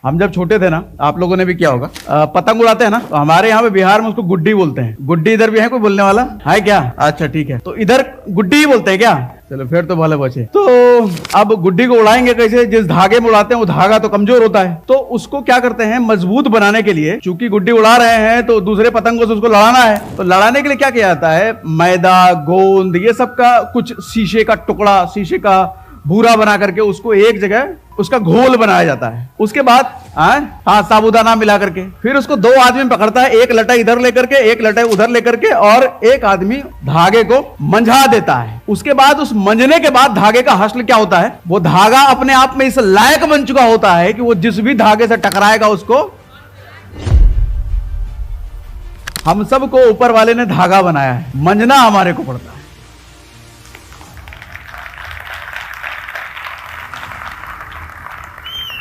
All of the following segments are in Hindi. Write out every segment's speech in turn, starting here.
हम जब छोटे थे ना, आप लोगों ने भी किया होगा, पतंग उड़ाते हैं ना, तो हमारे यहाँ पे बिहार में उसको गुड्डी बोलते हैं। गुड्डी इधर भी है कोई बोलने वाला है क्या? अच्छा ठीक है, तो इधर गुड्डी ही बोलते हैं क्या? चलो फिर तो भले बचे। तो अब गुड्डी को उड़ाएंगे कैसे? जिस धागे में उड़ाते हैं वो धागा तो कमजोर होता है, तो उसको क्या करते हैं, मजबूत बनाने के लिए, चूंकि गुड्डी उड़ा रहे हैं तो दूसरे पतंगों से उसको लड़ाना है, तो लड़ाने के लिए क्या किया जाता है, मैदा, गोंद, ये सब का कुछ शीशे का टुकड़ा, शीशे का भूरा बना करके उसको एक जगह उसका घोल बनाया जाता है। उसके बाद हाँ साबूदाना मिला करके फिर उसको दो आदमी पकड़ता है, एक लटाई इधर लेकर के, एक लटाई उधर लेकर के, और एक आदमी धागे को मंझा देता है। उसके बाद उस मंझने के बाद धागे का हासिल क्या होता है, वो धागा अपने आप में इस लायक बन चुका होता है कि वो जिस भी धागे से टकराएगा उसको, हम सबको ऊपर वाले ने धागा बनाया है, मंझना हमारे को पड़ता है।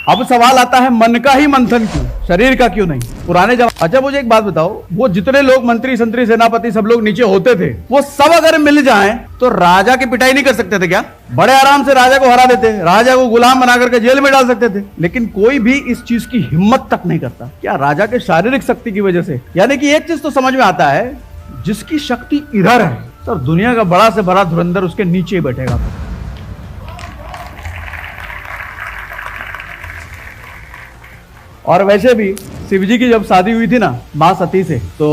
अब सवाल आता है मन का ही मंथन क्यों, शरीर का क्यों नहीं? पुराने जमाने, अच्छा मुझे एक बात बताओ, वो जितने लोग मंत्री संतरी सेनापति सब लोग नीचे होते थे, वो सब अगर मिल जाएं तो राजा की पिटाई नहीं कर सकते थे क्या? बड़े आराम से राजा को हरा देते, राजा को गुलाम बना करके जेल में डाल सकते थे। लेकिन कोई भी इस चीज की हिम्मत तक नहीं करता। क्या? राजा के शारीरिक शक्ति की वजह से। यानी कि एक चीज तो समझ में आता है, जिसकी शक्ति इधर है तो दुनिया का बड़ा से बड़ा धुरंधर उसके नीचे बैठेगा। और वैसे भी शिवजी की जब शादी हुई थी ना मां सती से, तो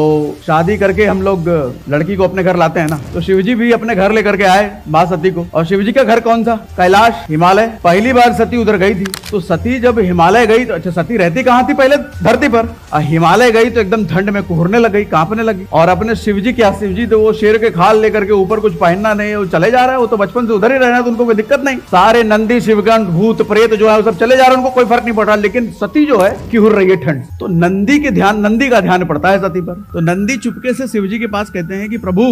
शादी करके हम लोग लड़की को अपने घर लाते हैं ना, तो शिवजी भी अपने घर लेकर के आए मां सती को। और शिवजी का घर कौन सा? कैलाश, हिमालय। पहली बार सती उधर गई थी, तो सती जब हिमालय गई तो, अच्छा सती रहती कहाँ थी पहले? धरती पर। हिमालय गई तो एकदम ठंड में कुहरने लग गई, कांपने लगी। और अपने शिवजी क्या, शिवजी तो वो शेर के खाल लेकर के ऊपर कुछ पहनना नहीं है, वो चले जा रहा है, वो तो बचपन से उधर ही रहना है, तो उनको कोई दिक्कत नहीं। सारे नंदी शिवगण भूत प्रेत जो है वो सब चले जा रहे हैं, उनको कोई फर्क नहीं पड़ रहा। लेकिन सती जो है कुहर रही है ठंड, तो नंदी का ध्यान पड़ता है सती पर। तो नंदी चुपके से शिवजी के पास कहते हैं कि प्रभु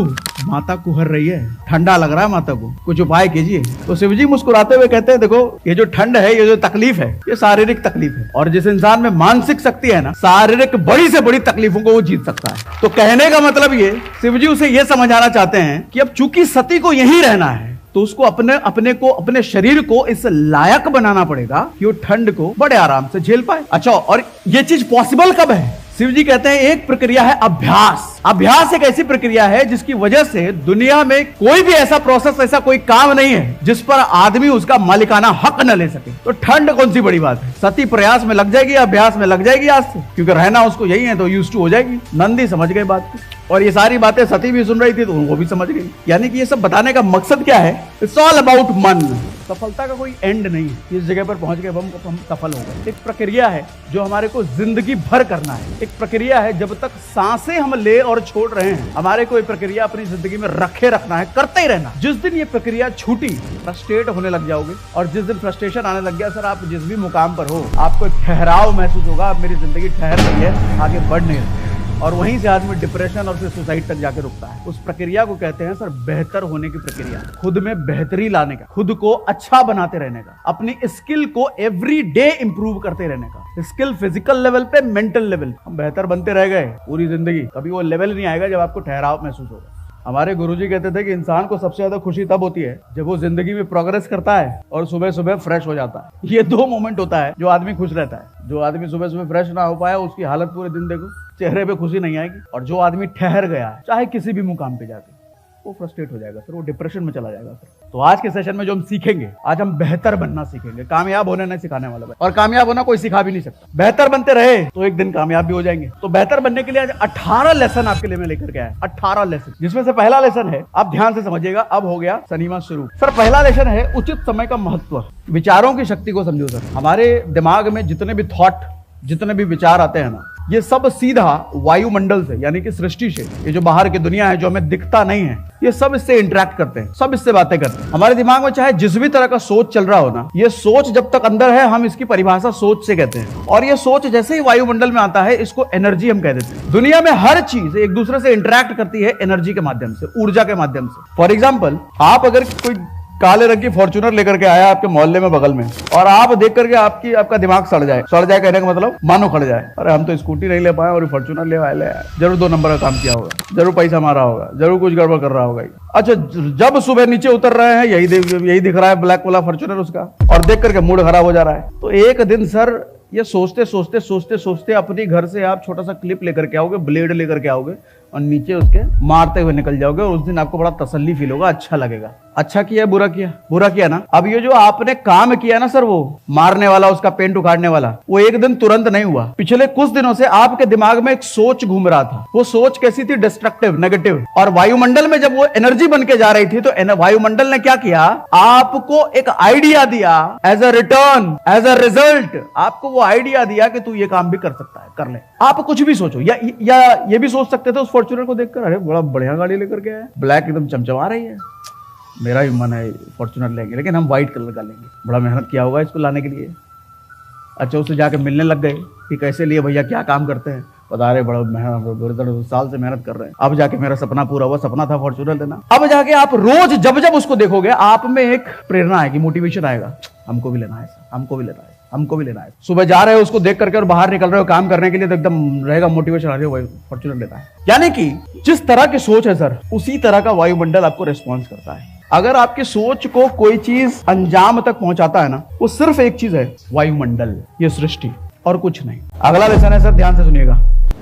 माता कुहर रही है, ठंडा लग रहा है माता को, कुछ उपाय कीजिए। तो शिवजी मुस्कुराते हुए कहते हैं, देखो ये जो ठंड है, ये जो तकलीफ है, ये शारीरिक तकलीफ है, और जिस इंसान में मानसिक शक्ति है ना, शारीरिक बड़ी से बड़ी तकलीफों को वो जीत सकता है। तो कहने का मतलब ये, शिवजी उसे ये समझाना चाहते हैं कि अब चूंकि सती को यहीं रहना है, तो उसको अपने शरीर को इस लायक बनाना पड़ेगा कि वो ठंड को बड़े आराम से झेल पाए। अच्छा, और ये चीज पॉसिबल कब है? शिवजी कहते हैं एक प्रक्रिया है अभ्यास। अभ्यास एक ऐसी प्रक्रिया है जिसकी वजह से दुनिया में कोई भी ऐसा प्रोसेस, ऐसा कोई काम नहीं है जिस पर आदमी उसका मालिकाना हक न ले सके। तो ठंड कौन सी बड़ी बात है? सती प्रयास में लग जाएगी, अभ्यास में लग जाएगी आज से, क्योंकि रहना उसको यही है, तो यूज्ड टू हो जाएगी। नंदी समझ गए बात को, और ये सारी बातें सती भी सुन रही थी तो उनको भी समझ गई। यानी कि ये सब बताने का मकसद क्या है? इट्स ऑल अबाउट मन। सफलता का कोई एंड नहीं है। इस जगह पर पहुंच गए हम सफल हो गए। एक प्रक्रिया है जो हमारे को जिंदगी भर करना है। एक प्रक्रिया है, जब तक सांसें हम ले और छोड़ रहे हैं, हमारे को ये प्रक्रिया अपनी जिंदगी में रखे रखना है, करते ही रहना। जिस दिन ये प्रक्रिया छूटी, फ्रस्ट्रेट होने लग जाओगे, और जिस दिन फ्रस्ट्रेशन आने लग गया, सर आप जिस भी मुकाम पर हो, आपको एक ठहराव महसूस होगा, अब मेरी जिंदगी ठहर रही है, आगे बढ़ नहीं रही, और वहीं से आदमी डिप्रेशन और फिर सुसाइड तक जाके रुकता है। उस प्रक्रिया को कहते हैं सर बेहतर होने की प्रक्रिया, खुद में बेहतरी लाने का, खुद को अच्छा बनाते रहने का, अपनी स्किल को एवरी डे इंप्रूव करते रहने का। स्किल फिजिकल लेवल पे, मेंटल लेवल, हम बेहतर बनते रह गए पूरी जिंदगी, कभी वो लेवल नहीं आएगा जब आपको ठहराव महसूस होगा। हमारे गुरुजी कहते थे कि इंसान को सबसे ज्यादा खुशी तब होती है जब वो जिंदगी में प्रोग्रेस करता है और सुबह सुबह फ्रेश हो जाता है। ये दो मोमेंट होता है जो आदमी खुश रहता है। जो आदमी सुबह सुबह फ्रेश ना हो पाया, उसकी हालत पूरे दिन देखो, चेहरे पे खुशी नहीं आएगी। और जो आदमी ठहर गया है, चाहे किसी भी मुकाम पे जाके, वो फ्रस्ट्रेट हो जाएगा सर, वो डिप्रेशन में चला जाएगा सर। तो आज के सेशन में जो हम सीखेंगे, आज हम बेहतर बनना सीखेंगे। कामयाब होने नहीं सिखाने वाला, और कामयाब होना कोई सिखा भी नहीं सकता। बेहतर बनते रहे तो एक दिन कामयाब भी हो जाएंगे। तो बेहतर बनने के लिए आज 18 लेसन आपके लिए मैं लेकर के आया, 18 लेसन, जिसमें से पहला लेसन है, आप ध्यान से समझिएगा, अब हो गया शनिवार शुरू। सर पहला लेसन है उचित समय का महत्व। विचारों की शक्ति को समझो सर। हमारे दिमाग में जितने भी थॉट, जितने भी विचार आते हैं ना, ये सब सीधा वायुमंडल से, यानी कि सृष्टि से, ये जो बाहर की दुनिया है जो हमें दिखता नहीं है, ये सब इससे इंटरेक्ट करते हैं, सब इससे बातें करते हैं। हमारे दिमाग में चाहे जिस भी तरह का सोच चल रहा हो ना, ये सोच जब तक अंदर है, हम इसकी परिभाषा सोच से कहते हैं। और ये सोच जैसे ही वायुमंडल में आता है, इसको एनर्जी हम कह देते हैं। दुनिया में हर चीज एक दूसरे से इंटरेक्ट करती है एनर्जी के माध्यम से, ऊर्जा के माध्यम से। फॉर एग्जाम्पल, आप अगर कोई काले रंग की फॉर्च्यूनर लेकर के आया आपके मोहल्ले में बगल में, और आप देख करके आपका दिमाग सड़ जाए कहने का मतलब मानो खड़ जाए, अरे हम तो स्कूटी नहीं ले पाए और फॉर्च्यूनर ले आए, जरूर 2 नंबर का काम किया होगा, जरूर पैसा मारा होगा, जरूर कुछ गड़बड़ कर रहा होगा। अच्छा, जब सुबह नीचे उतर रहे हैं, यही दिख रहा है ब्लैक वाला फॉर्च्यूनर उसका, और देख करके मूड खराब हो जा रहा है। तो एक दिन सर ये सोचते सोचते सोचते सोचते अपने घर से आप छोटा सा क्लिप लेकर के आओगे, ब्लेड लेकर के आओगे और नीचे उसके मारते हुए निकल जाओगे और उस दिन आपको बड़ा तसल्ली फील होगा, अच्छा लगेगा। अच्छा किया बुरा किया? बुरा किया ना। अब ये जो आपने काम किया ना सर, वो मारने वाला, उसका पेंट उखाड़ने वाला, वो एक दिन तुरंत नहीं हुआ। पिछले कुछ दिनों से आपके दिमाग में एक सोच घूम रहा था। वो सोच कैसी थी? Destructive, negative. और वायुमंडल में जब वो एनर्जी बन के जा रही थी तो वायुमंडल ने क्या किया? आपको एक आइडिया दिया, as a return, as a result आपको वो आइडिया दिया कि तू ये काम भी कर सकता है, कर ले। आप कुछ भी सोचो, या ये भी सोच सकते थे उस फॉर्च्यूनर को देखकर, अरे बड़ा बढ़िया गाड़ी लेकर के आया, ब्लैक एकदम चमचमा रही है, मेरा भी मन है फॉर्च्यूनर लेंगे, लेकिन हम व्हाइट कलर का लेंगे, बड़ा मेहनत किया होगा इसको लाने के लिए। अच्छा, उससे जाके मिलने लग गए कि कैसे लिए भैया, क्या काम करते हैं, बता रहे बड़ा मेहनत, साल से मेहनत कर रहे हैं। अब जाके मेरा सपना पूरा हुआ, सपना था फॉर्च्यूनर लेना। अब जाके आप रोज जब जब उसको देखोगे आप में एक प्रेरणा आएगी, मोटिवेशन आएगा, हमको भी लेना है, हमको भी लेना है, हमको भी लेना है। सुबह जा रहे हो उसको देख करके और बाहर निकल रहे हो काम करने के लिए तो एकदम रहेगा मोटिवेशन, आ रही हो फॉर्च्यूनर लेना है। यानी कि जिस तरह की सोच है सर, उसी तरह का वायुमंडल आपको रिस्पॉन्स करता है। अगर आपकी सोच को कोई चीज अंजाम तक पहुंचाता है ना, वो सिर्फ एक चीज है, वायुमंडल, ये सृष्टि, और कुछ नहीं। अगला लेसन है सर, ध्यान से सुनिएगा,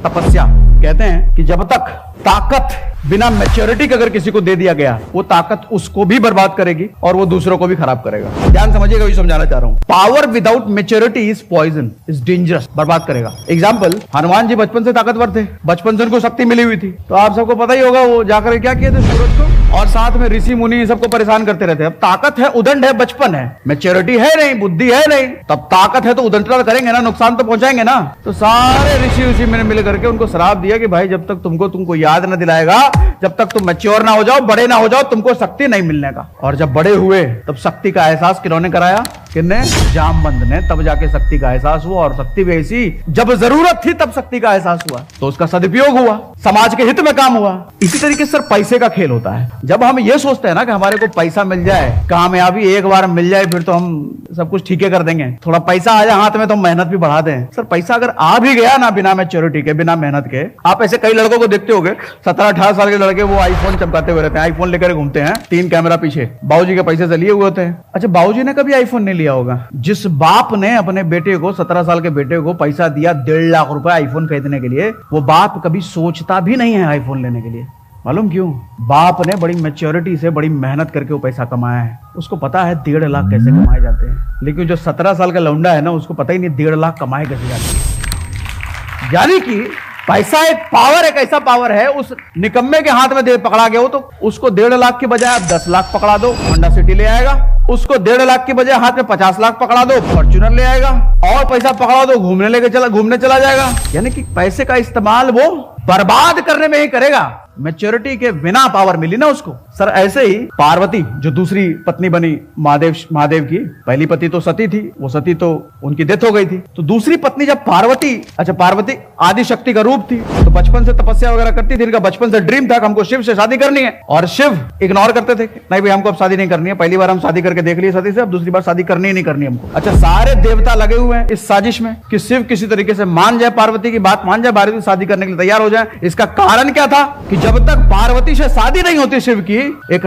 तपस्या। कहते हैं कि जब तक ताकत बिना मैच्योरिटी के अगर किसी को दे दिया गया, वो ताकत उसको भी बर्बाद करेगी और वो दूसरों को भी खराब करेगा। ध्यान समझिएगा, ये समझाना चाह रहा हूं। Power without maturity is poison, is dangerous, बर्बाद करेगा। एग्जाम्पल, हनुमान जी बचपन से ताकतवर थे, बचपन से उनको शक्ति मिली हुई थी, तो आप सबको पता ही होगा वो जाकर क्या किए थे, सूरज को और साथ में ऋषि मुनि सबको परेशान करते रहते। अब ताकत है, उदंड है, बचपन है, मैच्योरिटी है नहीं, बुद्धि है नहीं, तब ताकत है तो उदंडता करेंगे ना, नुकसान तो पहुंचाएंगे ना। तो सारे ऋषि मिल करके उनको श्राप दिया कि भाई जब तक तुमको याद न दिलाएगा, जब तक तुम मैच्योर ना हो जाओ, बड़े ना हो जाओ, तुमको शक्ति नहीं मिलने का। और जब बड़े हुए तब शक्ति का एहसास किन्होंने कराया? किसने? जामवंत ने। तब जाके शक्ति का एहसास हुआ, और शक्ति भी ऐसी, जब जरूरत थी तब शक्ति का एहसास हुआ, तो उसका सदुपयोग हुआ, समाज के हित में काम हुआ। इसी तरीके से सर पैसे का खेल होता है। जब हम ये सोचते हैं ना कि हमारे को पैसा मिल जाए, कामयाबी एक बार मिल जाए, फिर तो हम सब कुछ ठीक कर देंगे, थोड़ा पैसा आ जाए हाथ में तो मेहनत भी बढ़ा दें। सर पैसा अगर आ भी गया ना बिना मैच्योरिटी के, बिना मेहनत के, आप ऐसे कई लड़कों को देखते होंगे, 17-18 साल के लड़के वो आईफोन चमकाते हुए रहते हैं, आईफोन लेकर घूमते हैं, 3 कैमरा पीछे, बाबूजी के पैसे से लिए हुए होते हैं। अच्छा, बाबूजी ने कभी आईफोन नहीं लिया होगा। जिस बाप ने अपने बेटे को, 17 साल के बेटे को पैसा दिया 1.5 लाख रुपए आईफोन खरीदने के लिए, वो बाप कभी सोचता भी नहीं है आईफोन लेने के लिए। मालूम क्यों? बाप ने बड़ी मैच्योरिटी से, बड़ी मेहनत करके वो पैसा कमाया है, उसको पता है 1.5 लाख कैसे कमाए जाते हैं। लेकिन जो 17 साल का लौंडा है ना, उसको पता ही नहीं 1.5 लाख कमाए कैसे जाते हैं। यानी कि पैसा एक पावर, एक ऐसा पावर है, उस निकम्मे के हाथ में दे पकड़ा गया हो तो उसको 1.5 लाख के बजाय आप 10 लाख पकड़ा दो, होंडा सिटी ले आएगा। उसको 1.5 लाख के बजाय हाथ में 50 लाख पकड़ा दो, फॉर्च्यूनर ले आएगा। और पैसा पकड़ा दो, घूमने चला जाएगा। यानी कि पैसे का इस्तेमाल वो बर्बाद करने में ही करेगा। मैच्योरिटी के बिना पावर मिली ना उसको। सर ऐसे ही पार्वती जो दूसरी पत्नी बनी महादेव की, पहली पत्नी तो सती थी, वो सती तो उनकी डेथ हो गई थी, तो दूसरी पत्नी जब पार्वती आदि शक्ति का रूप थी, तो बचपन से तपस्या वगैरह करती थी। इनका बचपन से ड्रीम था हमको शिव से शादी करनी है, और शिव इग्नोर करते थे, नहीं भाई हमको अब शादी नहीं करनी है, पहली बार हम शादी करके देख लिए सती से, अब दूसरी बार शादी करनी ही नहीं करनी हमको। अच्छा, सारे देवता लगे हुए हैं इस साजिश में कि शिव किसी तरीके से मान जाए, पार्वती की बात मान जाए, पार्वती शादी करने के लिए तैयार हो जाए। इसका कारण क्या था कि जब तक पार्वती से शादी नहीं होती शिव की, एक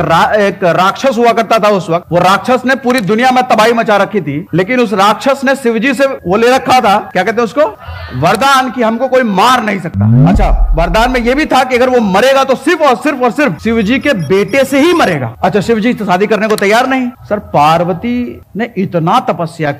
राक्षस हुआ करता था उस वक्त। वो राक्षस ने पूरी दुनिया में तबाही मचा रखी थी, लेकिन उस राक्षस ने शिवजी से वो ले रखा था, क्या कहते हैं उसको, वरदान, कि हमको कोई मार नहीं सकता। अच्छा, वरदान में ये भी था कि अगर वो मरेगा तो सिर्फ और सिर्फ शिवजी के बेटे से ही मरेगा। अच्छा, शिवजी तो शादी करने को तैयार नहीं। सर पार्वती ने इतना तपस्या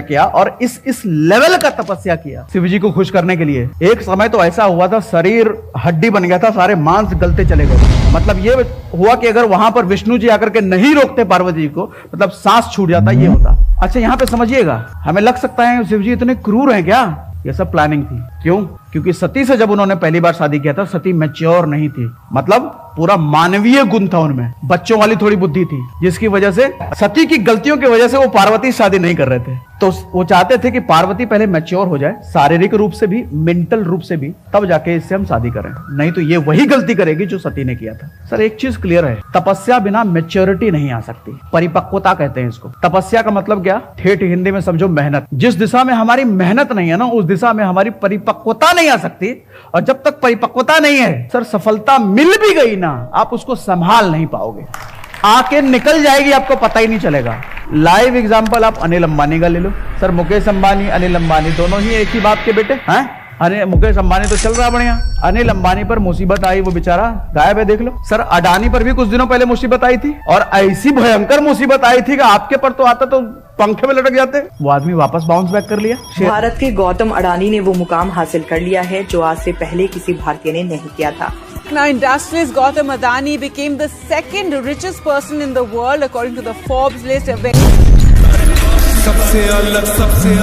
किया और इस लेवल का तपस्या किया शिवजी को खुश करने के लिए। एक समय तो ऐसा हुआ था, शरीर हड्डी बन गया था, सारे मांस गलते चले गए। मतलब ये हुआ कि अगर वहां पर विष्णु जी आकर के नहीं रोकते पार्वती जी को, मतलब सांस छूट जाता, ये होता। अच्छा, यहां पे समझिएगा, हमें लग सकता है शिवजी इतने क्रूर हैं क्या? ये सब प्लानिंग थी। क्यों? क्योंकि सती से जब उन्होंने पहली बार शादी किया था, सती मैच्योर नहीं थी, मतलब पूरा मानवीय गुण था उनमें, बच्चों वाली थोड़ी बुद्धि थी, जिसकी वजह से सती की गलतियों की वजह से वो पार्वती शादी नहीं कर रहे थे। तो वो चाहते थे कि पार्वती पहले मैच्योर हो जाए, शारीरिक रूप से भी, मेंटल रूप से भी, तब जाके इससे हम शादी करें, नहीं तो ये वही गलती करेगी जो सती ने किया था। सर एक चीज क्लियर है, तपस्या बिना मैच्योरिटी नहीं आ सकती, परिपक्वता कहते हैं इसको। तपस्या का मतलब क्या? ठेठ हिंदी में समझो मेहनत। जिस दिशा में हमारी मेहनत नहीं है ना, उस दिशा में हमारी परिपक्वता नहीं आ सकती, और जब तक परिपक्वता नहीं है सर, सफलता मिल भी गई ना, आप उसको संभाल नहीं पाओगे। आके निकल जाएगी, आपको पता ही नहीं चलेगा। लाइव एग्जांपल आप अनिल अंबानी का ले लो सर। मुकेश अंबानी, अनिल अंबानी दोनों ही एक ही बाप के बेटे हैं। अरे मुकेश अंबानी तो चल रहा बढ़िया, अनिल अंबानी पर मुसीबत आई, वो बेचारा गायब है, देख लो सर। अडानी पर भी कुछ दिनों पहले मुसीबत आई थी, और ऐसी भयंकर मुसीबत आई थी कि आपके पर तो आता तो पंखे में लटक जाते। वो आदमी वापस बाउंस बैक कर लिया। भारत के गौतम अडानी ने वो मुकाम हासिल कर लिया है जो आज से पहले किसी भारतीय ने नहीं किया था। Now, industrialist Gautam Adani became the second richest person in the world according to the Forbes list. सबसे अलग सबसे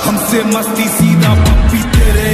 हमसे मस्ती सीधा पप्पी तेरे।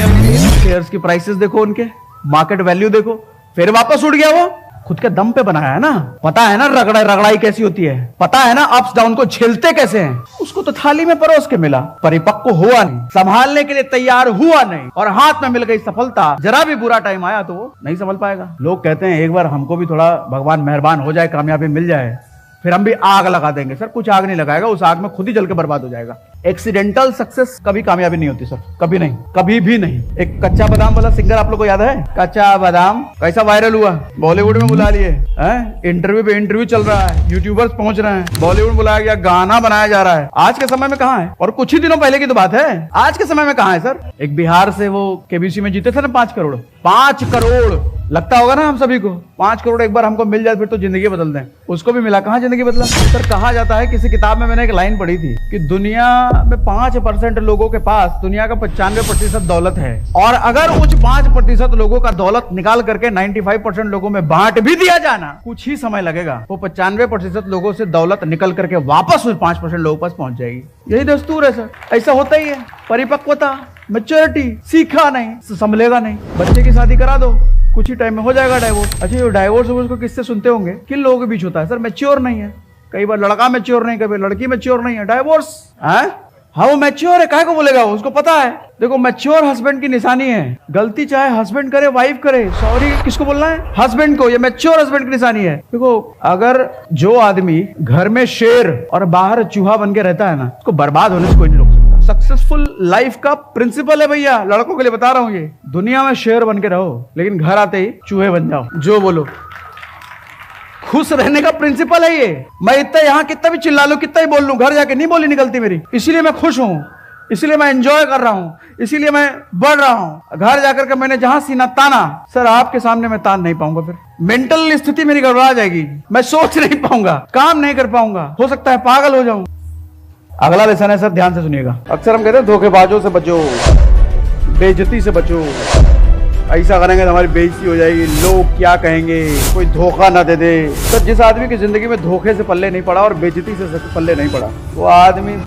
शेयर्स की प्राइसेस देखो, उनके मार्केट वैल्यू देखो, फिर वापस उड़ गया। वो खुद के दम पे बनाया है ना, पता है ना रगड़ाई कैसी होती है, पता है ना अप्स डाउन को झेलते कैसे हैं। उसको तो थाली में परोस के मिला, परिपक्व हुआ नहीं, संभालने के लिए तैयार हुआ नहीं, और हाथ में मिल गई सफलता। जरा भी बुरा टाइम आया तो वो नहीं संभल पाएगा। लोग कहते हैं एक बार हमको भी थोड़ा भगवान मेहरबान हो जाए, कामयाबी मिल जाए, फिर हम भी आग लगा देंगे। सर कुछ आग नहीं लगाएगा, उस आग में खुद ही जल के बर्बाद हो जाएगा। एक्सीडेंटल सक्सेस कभी कामयाबी नहीं होती सर, कभी नहीं, कभी भी नहीं। एक कच्चा बादाम वाला सिंगर आप लोग को याद है? कच्चा बादाम कैसा वायरल हुआ, बॉलीवुड में बुला लिए, इंटरव्यू पे इंटरव्यू चल रहा है, यूट्यूबर्स पहुंच रहे हैं, बॉलीवुड बुलाया गया, गाना बनाया जा रहा है। आज के समय में कहाँ है? और कुछ ही दिनों पहले की तो बात है, आज के समय में कहाँ है सर? एक बिहार से वो केबीसी में जीते थे ना 5 करोड़, 5 करोड़ लगता होगा ना हम सभी को। 5 करोड़ एक बार हमको मिल जाए फिर तो जिंदगी बदल दें। उसको भी मिला, कहाँ जिंदगी बदला? सर कहा जाता है, किसी किताब में मैंने एक लाइन पढ़ी थी कि दुनिया में 5% लोगों के पास दुनिया का 95% दौलत है, और अगर उस 5% लोगों का दौलत निकाल करके 95% लोगों में बांट भी दिया जाना, कुछ ही समय लगेगा, वो 95% लोगों से दौलत निकल करके वापस उस 5% लोगों पास पहुंच जाएगी। यही दस्तूर है सर, ऐसा होता ही है। परिपक्वता, मैच्योरिटी, सीखा नहीं संभलेगा नहीं। बच्चे की शादी करा दो, कुछ ही टाइम में हो जाएगा डाइवोर्स। अच्छा ये डाइवोर्स उसको किससे सुनते होंगे, किन लोगों के बीच होता है? सर मैच्योर नहीं है, कई बार लड़का मैच्योर नहीं, कभी लड़की मैच्योर नहीं है, डाइवोर्स है। हाँ वो मैच्योर है, काहे को बोलेगा वो, उसको पता है। देखो मैच्योर हस्बैंड की निशानी है, गलती चाहे हस्बैंड करे वाइफ करे, सॉरी किसको बोलना है? हस्बैंड को। ये मैच्योर हस्बैंड की निशानी है। देखो अगर जो आदमी घर में शेर और बाहर चूहा बन के रहता है ना, उसको बर्बाद होने से कोई नहीं रोक सकता। सक्सेसफुल लाइफ का प्रिंसिपल है भैया, लड़कों के लिए बता रहा हूँ ये। दुनिया में शेर बन के रहो, लेकिन घर आते ही चूहे बन जाओ, जो बोलो। खुश रहने का प्रिंसिपल है ये। मैं इतना यहाँ कितना भी चिल्ला लूं, कितना ही बोल लूं, घर जाके नहीं बोली निकलती मेरी। इसीलिए मैं खुश हूं, इसीलिए मैं एंजॉय कर रहा हूं, इसीलिए मैं बढ़ रहा हूं। घर जाकर के मैंने जहां सीना ताना, सर आपके सामने मैं तान नहीं पाऊंगा। फिर मेंटल स्थिति मेरी गड़बड़ा जाएगी, मैं सोच नहीं पाऊंगा, काम नहीं कर पाऊंगा, हो सकता है पागल हो जाऊं। अगला लेसन है सर, ध्यान से सुनिएगा। अक्सर हम कहते हैं धोखेबाजों से बचो, बेइज्जती से बचो, ऐसा करेंगे तो हमारी बेइज्जती हो जाएगी, लोग क्या कहेंगे, कोई धोखा ना दे दे। सर जिस आदमी की जिंदगी में धोखे से पल्ले नहीं पड़ा और बेइज्जती से पल्ले नहीं पड़ा, वो आदमी,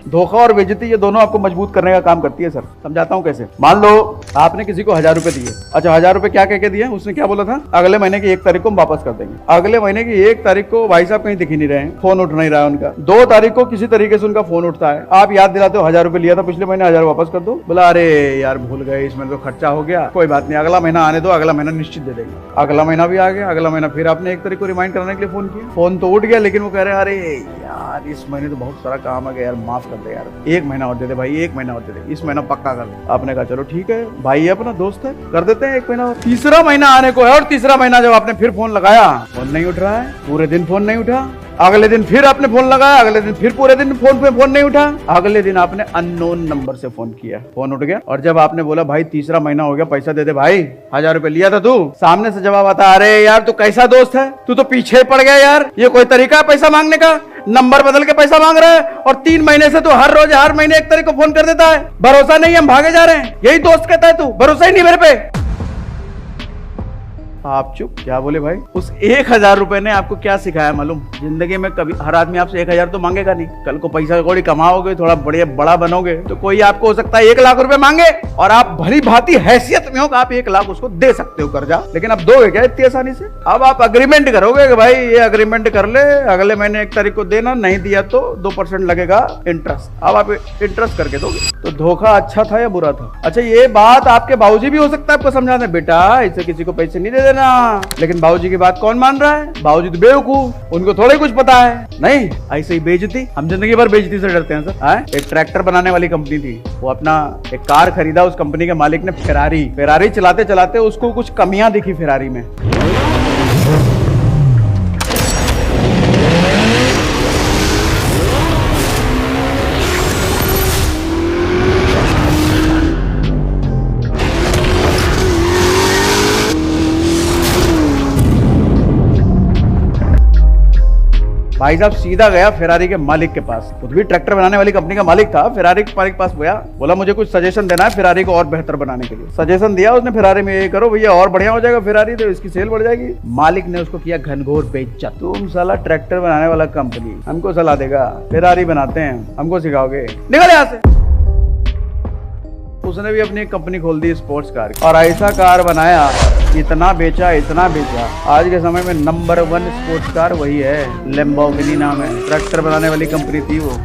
धोखा और बेइज्जती ये दोनों आपको मजबूत करने का काम करती है सर। समझाता हूँ कैसे। मान लो आपने किसी को 1000 रुपए दिए। अच्छा 1000 रुपए क्या कह के दिए? उसने क्या बोला था? अगले महीने की 1 तारीख को हम वापस कर देंगे। अगले महीने की 1 तारीख को भाई साहब कहीं दिख ही नहीं रहे, फोन उठ नहीं रहा है उनका। 2 तारीख को किसी तरीके से उनका फोन उठता है, आप याद दिलाते हो 1000 रुपए लिया था पिछले महीने, 1000 वापस कर दो। बोला अरे यार भूल गए, इसमें तो खर्चा हो गया, कोई बात नहीं, अगला महीना आने दो, अगला महीना निश्चित दे देंगे। अगला महीना भी आ गया, अगला महीना फिर आपने 1 तारीख को रिमाइंड कराने के लिए फोन किया, फोन तो उठ गया, लेकिन वो कह रहे हैं अरे यार इस महीने तो बहुत सारा काम आ गया यार, माफ कर दे यार, 1 महीना और दे दे भाई, 1 महीना और दे दे, इस महीना पक्का कर दे। आपने कहा चलो ठीक है, भाई है अपना, दोस्त है, कर देते हैं 1 महीना और। तीसरा महीना आने को है, और तीसरा महीना जब आपने फिर फोन लगाया, फोन नहीं उठ रहा है, पूरे दिन फोन नहीं उठा। अगले दिन फिर आपने फोन लगाया, अगले दिन फिर पूरे दिन फोन पे फोन नहीं उठा। अगले दिन आपने अननोन नंबर से फोन किया, फोन उठ गया। और जब आपने बोला भाई तीसरा महीना हो गया, पैसा दे दे भाई, 1000 रुपए लिया था तू, सामने से जवाब आता अरे यार तू कैसा दोस्त है, तू तो पीछे पड़ गया यार, ये कोई तरीका है पैसा मांगने का? नंबर बदल के पैसा मांग रहा है, और 3 महीने से तू हर रोज हर महीने 1 तारीख को फोन कर देता है। भरोसा नहीं, हम भागे जा रहे हैं, यही दोस्त कहता है तू, भरोसा ही नहीं मेरे पे। आप चुप, क्या बोले भाई? उस 1000 रुपए ने आपको क्या सिखाया मालूम? जिंदगी में कभी हर आदमी आपसे 1000 तो मांगेगा नहीं। कल को पैसा कौड़ी कमाओगे, थोड़ा बड़ा बनोगे, तो कोई आपको हो सकता है 1 लाख रुपए मांगे, और आप भली भांति हैसियत में हो कि आप 1 लाख उसको दे सकते हो कर्जा, लेकिन आप दोगे क्या इतनी आसानी से? अब आप अग्रीमेंट करोगे कि भाई ये अग्रीमेंट कर ले, अगले महीने 1 तारीख को देना, नहीं दिया तो 2% लगेगा इंटरेस्ट। अब आप इंटरेस्ट करके दोगे। तो धोखा अच्छा था या बुरा था? अच्छा ये बात आपके बाबूजी भी हो सकता है आपको समझा दें, बेटा ऐसे किसी को पैसे नहीं दे देना। लेकिन बाबूजी की बात कौन मान रहा है? बाबूजी तो बेवकूफ, उनको थोड़ा ही कुछ पता है। नहीं, ऐसे ही बेइज्जती, हम जिंदगी भर बेइज्जती से डरते हैं सर। एक ट्रैक्टर बनाने वाली कंपनी थी, वो अपना एक कार खरीदा, उस कंपनी के मालिक ने फेरारी चलाते चलाते उसको कुछ कमियां दिखी फेरारी में। भाई साहब सीधा गया फेरारी के मालिक के पास, खुद भी ट्रैक्टर बनाने वाली कंपनी का मालिक था। फेरारी के मालिक के पास गया, बोला मुझे कुछ सजेशन देना है फेरारी को और बेहतर बनाने के लिए। सजेशन दिया उसने, फेरारी में ये करो भैया और बढ़िया हो जाएगा फेरारी, तो इसकी सेल बढ़ जाएगी। मालिक ने उसको किया घनघोर बेइज्जत। तुम साला ट्रैक्टर बनाने वाला कंपनी हमको सलाह देगा, फेरारी बनाते हैं, हमको सिखाओगे, निकल यहाँ से। उसने भी अपनी कंपनी खोल दी स्पोर्ट्स कार की, और ऐसा कार बनाया, इतना बेचा। आज के समय में नंबर 1 स्पोर्ट्स कार वही है, लैम्बोर्गिनी नाम है, ट्रैक्टर बनाने वाली कंपनी थी वो।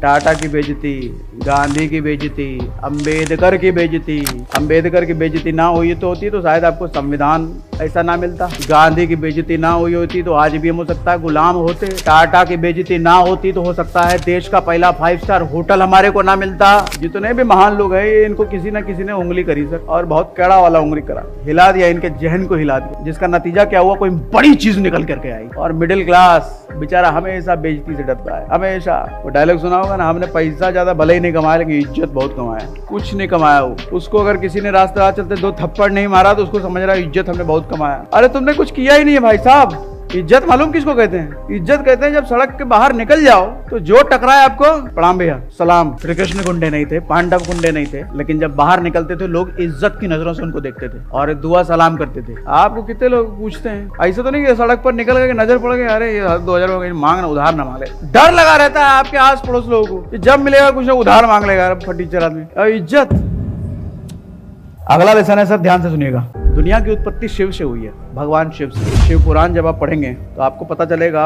टाटा की बेइज्जती, गांधी की बेइज्जती, अंबेडकर की बेइज्जती। अंबेडकर की बेइज्जती ना हुई तो होती तो शायद आपको संविधान ऐसा ना मिलता। गांधी की बेइज्जती ना हुई होती तो आज भी हम हो सकता है गुलाम होते। टाटा की बेइज्जती ना होती तो हो सकता है देश का पहला 5 स्टार होटल हमारे को ना मिलता। जितने भी महान लोग हैं, इनको किसी न किसी ने उंगली करी सर, और बहुत कड़ा वाला उंगली करा, हिला दिया, इनके जहन को हिला दिया, जिसका नतीजा क्या हुआ, कोई बड़ी चीज निकल करके आई। और मिडिल क्लास बेचारा हमेशा बेइज्जती से डरता है, हमेशा। वो डायलॉग सुना होगा ना, हमने पैसा ज्यादा भले ही नहीं कमाया लेकिन इज्जत बहुत कमाया। कुछ नहीं कमाया वो, उसको अगर किसी ने रास्ते चलते 2 थप्पड़ नहीं मारा तो उसको समझ रहा है इज्जत हमने बहुत कमाया। अरे तुमने कुछ किया ही नहीं है भाई साहब। इज्जत मालूम किसको कहते हैं? इज्जत कहते हैं जब सड़क के बाहर निकल जाओ तो जो टकराए आपको प्रणाम भैया, सलाम। श्री कृष्ण गुंडे नहीं थे, पांडव गुंडे नहीं थे, लेकिन जब बाहर निकलते थे लोग इज्जत की नजरों से उनको देखते थे और दुआ सलाम करते थे। आपको कितने लोग पूछते हैं? ऐसे तो नहीं कि सड़क पर निकल गए, नजर पड़ गए, अरे ये 2000 मांगना, उधार ना मांगे। डर लगा रहता है आपके आस पड़ोस लोगों को, जब मिलेगा कुछ उधार मांग लेगा फटीचर आदमी। इज्जत। अगला लेसन है सर, ध्यान से सुनिएगा। दुनिया की उत्पत्ति शिव से हुई है, भगवान शिव से। शिव पुराण जब आप पढ़ेंगे तो आपको पता चलेगा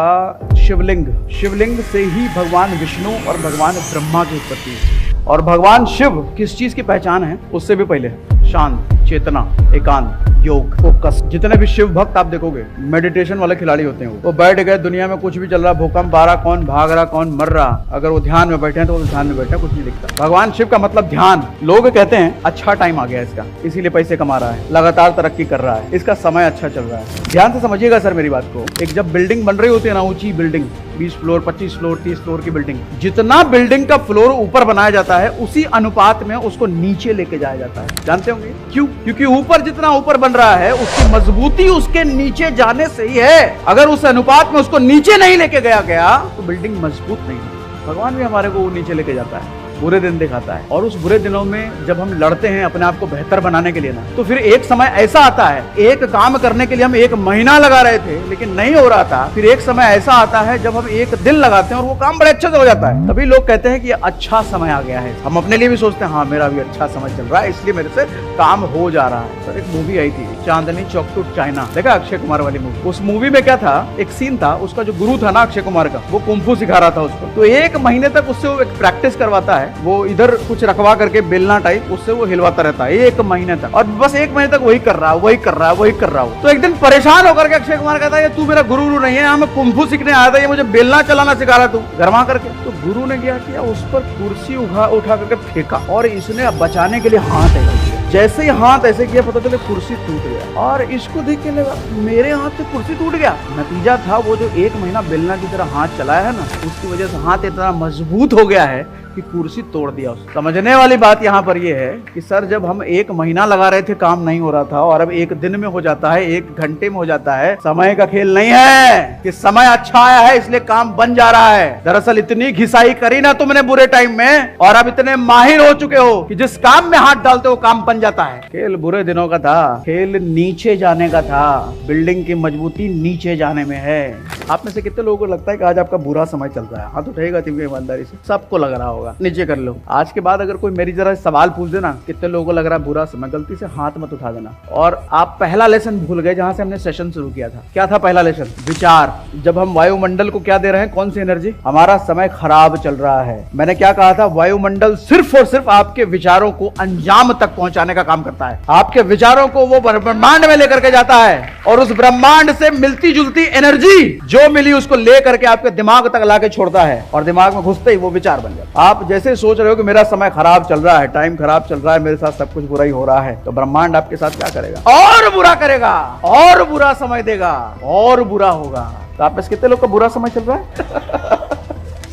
शिवलिंग से ही भगवान विष्णु और भगवान ब्रह्मा की उत्पत्ति है। और भगवान शिव किस चीज की पहचान है? उससे भी पहले शांत, चेतना, एकांत, योग, फोकस। जितने भी शिव भक्त आप देखोगे मेडिटेशन वाले खिलाड़ी होते हैं। वो बैठ गए, दुनिया में कुछ भी चल रहा, भूकंप आ रहा, कौन भाग रहा, कौन मर रहा, अगर वो ध्यान में बैठे हैं तो वो ध्यान में बैठे, कुछ नहीं दिखता। भगवान शिव का मतलब ध्यान। लोग कहते हैं अच्छा टाइम आ गया इसका, इसीलिए पैसे कमा रहा है, लगातार तरक्की कर रहा है, इसका समय अच्छा चल रहा है। ध्यान से समझिएगा सर मेरी बात को। एक जब बिल्डिंग बन रही होती है ना, ऊंची बिल्डिंग, 20 फ्लोर, 25 फ्लोर, 30 फ्लोर की बिल्डिंग, जितना बिल्डिंग का फ्लोर ऊपर बनाया जाता है उसी अनुपात में उसको नीचे लेके जाया जाता है। जानते होंगे क्यों? क्योंकि ऊपर जितना ऊपर बन रहा है उसकी मजबूती उसके नीचे जाने से ही है। अगर उस अनुपात में उसको नीचे नहीं लेके गया तो बिल्डिंग मजबूत नहीं है। भगवान भी हमारे को नीचे लेके जाता है, बुरे दिन दिखाता है, और उस बुरे दिनों में जब हम लड़ते हैं अपने आप को बेहतर बनाने के लिए ना, तो फिर एक समय ऐसा आता है, एक काम करने के लिए हम 1 महीना लगा रहे थे लेकिन नहीं हो रहा था, फिर एक समय ऐसा आता है जब हम 1 दिन लगाते हैं और वो काम बड़े अच्छे से हो जाता है। तभी लोग कहते हैं कि अच्छा समय आ गया है। हम अपने लिए भी सोचते हैं हाँ मेरा भी अच्छा समय चल रहा है, इसलिए मेरे से काम हो जा रहा है। सर एक मूवी आई थी चांदनी चौक टू चाइना, देखा अक्षय कुमार वाली मूवी। उस मूवी में क्या था, एक सीन था, उसका जो गुरु था ना अक्षय कुमार का, वो कुंफू सिखा रहा था उसको। तो 1 महीने तक उससे वो एक प्रैक्टिस करवाता है, वो इधर कुछ रखवा करके बेलना टाइप, उससे वो हिलवाता रहता है 1 महीने तक, और बस 1 महीने तक वही कर रहा है। तो एक दिन परेशान होकर के अक्षय कुमार कहता है तू मेरा गुरु नहीं है, मैं कुंफू सीखने आया था, ये मुझे बेलना चलाना सिखा रहा तू गरमा करके। तो गुरु ने क्या किया, उस पर कुर्सी उठा करके फेंका और इसने बचाने के लिए हाथ ऐसे, जैसे ही हाथ ऐसे किया पता चले कुर्सी टूट गया। और इसको देख के लगा मेरे हाथ से कुर्सी टूट गया। नतीजा था वो जो 1 महीना बेलना की तरह हाथ चलाया है ना, उसकी वजह से हाथ इतना मजबूत हो गया है कि कुर्सी तोड़ दिया उसने। समझने वाली बात यहाँ पर ये है कि सर जब हम 1 महीना लगा रहे थे काम नहीं हो रहा था, और अब 1 दिन में हो जाता है, 1 घंटे में हो जाता है। समय का खेल नहीं है कि समय अच्छा आया है इसलिए काम बन जा रहा है। दरअसल इतनी घिसाई करी ना तुमने बुरे टाइम में, और अब इतने माहिर हो चुके हो कि जिस काम में हाथ डालते हो काम बन जाता है। खेल बुरे दिनों का था, खेल नीचे जाने का था। बिल्डिंग की मजबूती नीचे जाने में है। आप में से कितने लोगों को लगता है कि आज आपका बुरा समय चल रहा है? हाथ उठाइएगा तीव्र ईमानदारी से। सबको लग रहा होगा, नीचे कर लो। आज के बाद अगर कोई मेरी जरा सवाल पूछ देना कितने लोगों को लग रहा है बुरा समय, गलती से हाथ मत उठा देना। और आप पहला लेसन भूल गए जहां से हमने सेशन शुरू किया था। क्या था पहला लेसन? विचार। जब हम वायुमंडल को क्या दे रहे हैं, कौन सी एनर्जी? हमारा समय खराब चल रहा है। मैंने क्या कहा था? वायुमंडल सिर्फ और सिर्फ आपके विचारों को अंजाम तक पहुंचाने का काम करता है। आपके विचारों को वो ब्रह्मांड में लेकर के जाता है और उस ब्रह्मांड से मिलती जुलती एनर्जी जो मिली उसको लेकर के आपके दिमाग तक लाके छोड़ता है और दिमाग में घुसते ही वो विचार बन जाता है। आप जैसे सोच रहे हो कि मेरा समय खराब चल रहा है, टाइम खराब चल रहा है, मेरे साथ सब कुछ बुरा ही हो रहा है, तो ब्रह्मांड आपके साथ क्या करेगा? और बुरा करेगा, और बुरा समय देगा, और बुरा होगा। तो आप में कितने लोग का बुरा समय चल रहा है?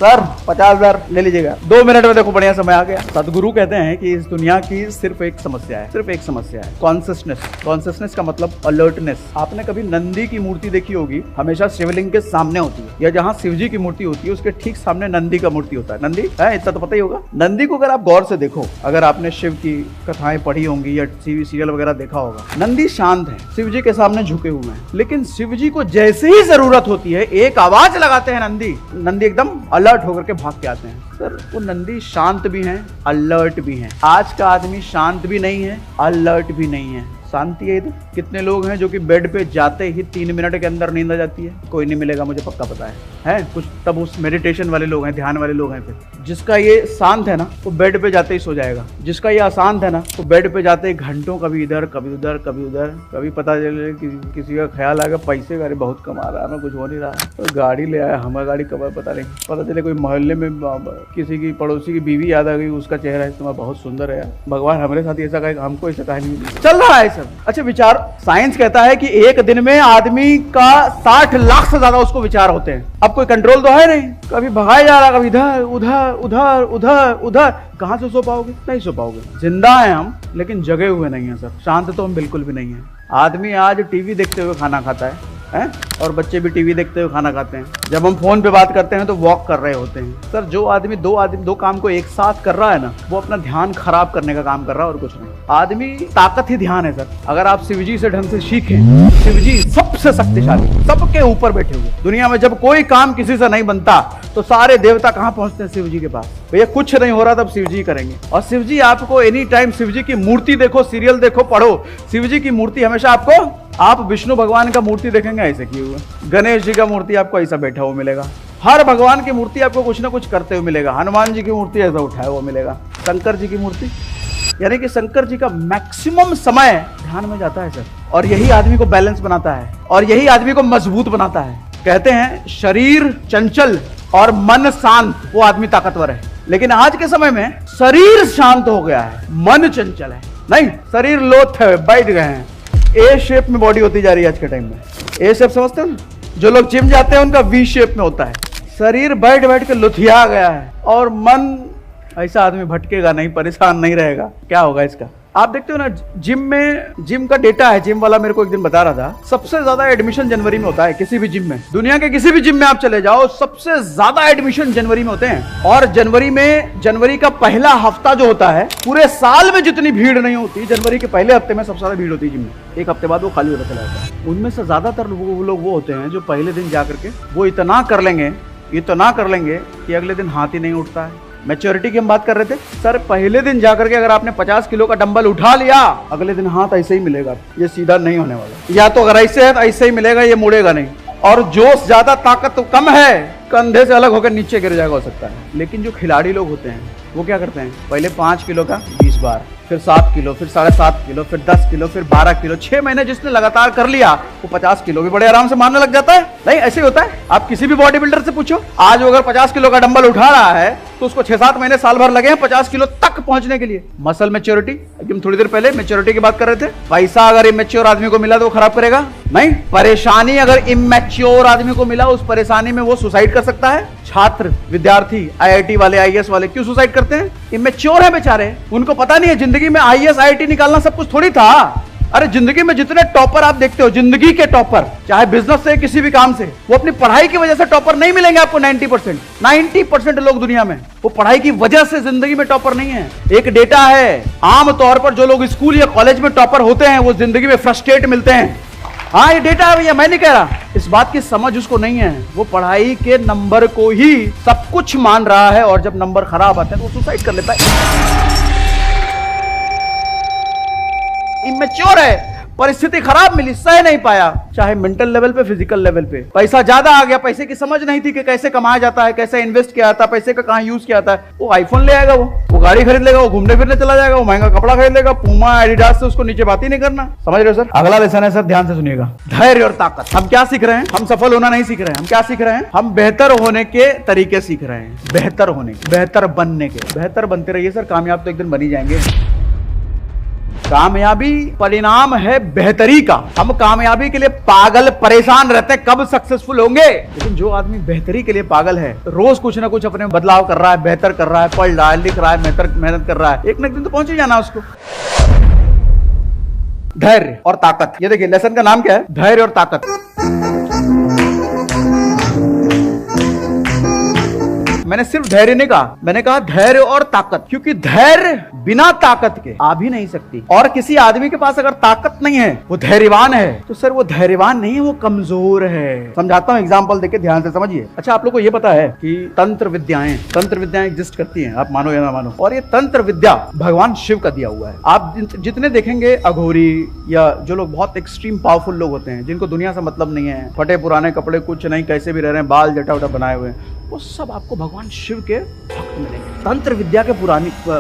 सर 50,000 ले लीजिएगा। 2 मिनट में देखो बढ़िया समय आ गया। सदगुरु कहते हैं कि इस दुनिया की सिर्फ एक समस्या है, सिर्फ एक समस्या है, कॉन्सियसनेस। कॉन्सियसनेस का मतलब अलर्टनेस। आपने कभी नंदी की मूर्ति देखी होगी, हमेशा शिवलिंग के सामने होती है, या जहां शिवजी की मूर्ति होती है उसके ठीक सामने नंदी का मूर्ति होता है। नंदी है, इतना तो पता ही होगा। नंदी को अगर आप गौर से देखो, अगर आपने शिव की कथाएं पढ़ी होंगी या टीवी सीरियल वगैरह देखा होगा, नंदी शांत है, शिवजी के सामने झुके हुए हैं। लेकिन शिवजी को जैसे ही जरूरत होती है, एक आवाज लगाते हैं नंदी एकदम अलर्ट होकर के भाग के आते हैं। सर वो नंदी शांत भी हैं, अलर्ट भी हैं। आज का आदमी शांत भी नहीं है, अलर्ट भी नहीं है। शांति है इधर। कितने लोग हैं जो कि बेड पे जाते ही 3 मिनट के अंदर नींद आ जाती है? कोई नहीं मिलेगा, मुझे पक्का पता है कुछ तब उस मेडिटेशन वाले लोग हैं, ध्यान वाले लोग हैं। फिर जिसका ये शांत है ना, वो बेड पे जाते ही सो जाएगा। जिसका ये अशांत है ना, वो बेड पे जाते ही घंटों कभी इधर कभी उधर कभी उधर, कभी पता चले कि किसी का ख्याल आ गया पैसे का, बहुत कमा रहा है, कुछ हो नहीं रहा, तो गाड़ी ले आया, हमारी गाड़ी कब पता नहीं, पता चले कोई मोहल्ले में किसी की पड़ोसी की बीवी याद आ गई, उसका चेहरा है तुम्हारा बहुत सुंदर है, भगवान हमारे साथ ऐसा कहे, हमको ऐसा कहा नहीं चल रहा है। अच्छा विचार, साइंस कहता है कि एक दिन में आदमी का 60 लाख से ज्यादा उसको विचार होते हैं। अब कोई कंट्रोल तो है नहीं, कभी भगाया जा रहा, कभी इधर उधर उधर उधर उधर, कहां से सो पाओगे? नहीं सो पाओगे। जिंदा हैं हम लेकिन जगे हुए नहीं हैं सर, शांत तो हम बिल्कुल भी नहीं है। आदमी आज टीवी देखते हुए खाना खाता है और बच्चे भी टीवी देखते हुए खाना खाते हैं। जब हम फोन पे बात करते हैं तो वॉक कर रहे होते हैं। सर जो आदमी दो काम को एक साथ कर रहा है ना, वो अपना ध्यान खराब करने का काम कर रहा है और कुछ नहीं। आदमी ताकत ही ध्यान है सर। अगर आप शिवजी से ढंग से सीखें, शिवजी सबसे शक्तिशाली, सबके ऊपर बैठे हुए। दुनिया में जब कोई काम किसी से नहीं बनता तो सारे देवता कहाँ पहुंचते हैं? शिवजी के पास। भैया कुछ नहीं हो रहा तब शिवजी करेंगे। और शिवजी आपको एनी टाइम, शिवजी की मूर्ति देखो, सीरियल देखो, पढ़ो, शिवजी की मूर्ति हमेशा आपको, आप विष्णु भगवान का मूर्ति देखेंगे ऐसे किए हुए, गणेश जी का मूर्ति आपको ऐसा बैठा हुआ मिलेगा, हर भगवान की मूर्ति आपको कुछ ना कुछ करते हुए मिलेगा, हनुमान जी की मूर्ति ऐसा उठाया हुआ मिलेगा, शंकर जी की मूर्ति, यानी कि शंकर जी का मैक्सिमम समय ध्यान में जाता है सर। और यही आदमी को बैलेंस बनाता है और यही आदमी को मजबूत बनाता है। कहते हैं शरीर चंचल और मन शांत, वो आदमी ताकतवर है। लेकिन आज के समय में शरीर शांत हो गया है, मन चंचल है। नहीं, शरीर लोथ है, बैठ गए हैं। ए शेप में बॉडी होती जा रही है आज के टाइम में। ए शेप समझते हो ना? जो लोग जिम जाते हैं उनका वी शेप में होता है। शरीर बैठ बैठ के लुथिया गया है और मन, ऐसा आदमी भटकेगा नहीं, परेशान नहीं रहेगा। क्या होगा इसका? आप देखते हो ना, जिम में, जिम का डेटा है, जिम वाला मेरे को एक दिन बता रहा था, सबसे ज्यादा एडमिशन जनवरी में होता है किसी भी जिम में। दुनिया के किसी भी जिम में आप चले जाओ, सबसे ज्यादा एडमिशन जनवरी में होते हैं। और जनवरी का पहला हफ्ता जो होता है, पूरे साल में जितनी भीड़ नहीं होती, जनवरी के पहले हफ्ते में सबसे ज्यादा भीड़ होती है जिम में। एक हफ्ते बाद वो खाली होता चला जाता है। उनमें से ज्यादातर लोग वो होते हैं जो पहले दिन जाकर के वो इतना कर लेंगे कि अगले दिन हाथ ही नहीं उठता है। मैच्योरिटी की हम बात कर रहे थे सर। पहले दिन जाकर के अगर आपने 50 किलो का डंबल उठा लिया, अगले दिन हाथ ऐसे ही मिलेगा, ये सीधा नहीं होने वाला। या तो अगर ऐसे है तो ऐसे ही मिलेगा, ये मुड़ेगा नहीं। और जो ज्यादा ताकत तो कम है, कंधे से अलग होकर नीचे गिर जाएगा, हो सकता है। लेकिन जो खिलाड़ी लोग होते हैं वो क्या करते हैं? पहले 5 किलो का 20 बार, फिर 7 किलो, फिर 7.5 किलो, फिर 10 किलो, फिर 12 किलो। 6 महीने जिसने लगातार कर लिया वो 50 किलो भी बड़े आराम से मारने लग जाता है। नहीं, ऐसे ही होता है। आप किसी भी बॉडी बिल्डर से पूछो, आज वो अगर 50 किलो का डंबल उठा रहा है तो उसको 6-7 महीने, साल भर लगे हैं 50 किलो तक पहुंचने के लिए। मसल मैच्योरिटी, एकदम थोड़ी देर पहले मैच्योरिटी की बात कर रहे थे। पैसा अगर इमेच्योर आदमी को मिला तो वो खराब करेगा नहीं। परेशानी अगर इमेच्योर आदमी को मिला, उस परेशानी में वो सुसाइड कर सकता है। छात्र, विद्यार्थी, IIT वाले, IAS वाले क्यों सुसाइड करते हैं? इमेच्योर है बेचारे, उनको पता नहीं है जिंदगी में IAS IIT निकालना सब कुछ थोड़ी था। अरे जिंदगी में जितने टॉपर आप देखते हो, जिंदगी के टॉपर, चाहे बिजनेस से, किसी भी काम से, वो अपनी पढ़ाई की वजह से टॉपर नहीं मिलेंगे आपको। 90% लोग दुनिया में वो पढ़ाई की वजह से जिंदगी में टॉपर नहीं है। एक डेटा है, आमतौर पर जो लोग स्कूल या कॉलेज में टॉपर होते हैं वो जिंदगी में फ्रस्ट्रेट मिलते हैं। हाँ ये डेटा है भैया, मैं नहीं कह रहा। इस बात की समझ उसको नहीं है, वो पढ़ाई के नंबर को ही सब कुछ मान रहा है, और जब नंबर खराब आते हैं तो वो सुसाइड कर लेता है। इमेच्योर है, परिस्थिति खराब मिली, सह नहीं पाया, चाहे मेंटल लेवल पे, फिजिकल लेवल पे। पैसा ज्यादा आ गया, पैसे की समझ नहीं थी कि कैसे कमाया जाता है, कैसे इन्वेस्ट किया जाता है, पैसे का कहाँ यूज किया जाता है। वो आईफोन ले आएगा, वो गाड़ी खरीद लेगा, वो घूमने फिरने चला जाएगा, वो महंगा कपड़ा खरीद लेगा, पूमा एडिडास से उसको नीचे बात ही नहीं करना। समझ रहे हो सर? अगला लेसन है सर, ध्यान से सुनिएगा, धैर्य और ताकत। हम क्या सीख रहे हैं? हम सफल होना नहीं सीख रहे हैं, हम क्या सीख रहे हैं? हम बेहतर होने के तरीके सीख रहे हैं, बेहतर होने के, बेहतर बनने के। बेहतर बनते रहिए सर, कामयाब तो एक दिन बन ही जाएंगे। कामयाबी परिणाम है बेहतरी का। हम कामयाबी के लिए पागल परेशान रहते हैं कब सक्सेसफुल होंगे, लेकिन जो आदमी बेहतरी के लिए पागल है, रोज कुछ ना कुछ अपने बदलाव कर रहा है, बेहतर कर रहा है, पढ़ रहा है, लिख रहा है, मेहनत कर रहा है, एक ना एक दिन तो पहुंच ही जाना उसको। धैर्य और ताकत, ये देखिए लेसन का नाम क्या है, धैर्य और ताकत। मैंने सिर्फ धैर्य नहीं कहा, मैंने कहा धैर्य और ताकत, क्योंकि धैर्य बिना ताकत के आ भी नहीं सकती। और किसी आदमी के पास अगर ताकत नहीं है, वो धैर्यवान है, तो सर वो धैर्यवान नहीं है, वो कमजोर है। समझाता हूँ, एग्जाम्पल देके ध्यान से समझिए। अच्छा, आप लोग को ये पता है कि तंत्र विद्याएं एग्जिस्ट करती हैं, आप मानो या ना मानो, और ये तंत्र विद्या भगवान शिव का दिया हुआ है। आप जितने देखेंगे अघोरी या जो लोग बहुत एक्सट्रीम पावरफुल लोग होते हैं, जिनको दुनिया से मतलब नहीं है, फटे पुराने कपड़े, कुछ नहीं, कैसे भी रह रहे हैं, बाल जटा उटा बनाए हुए हैं, वो सब आपको भगवान शिव के भक्त मिलेंगे। तंत्र विद्या के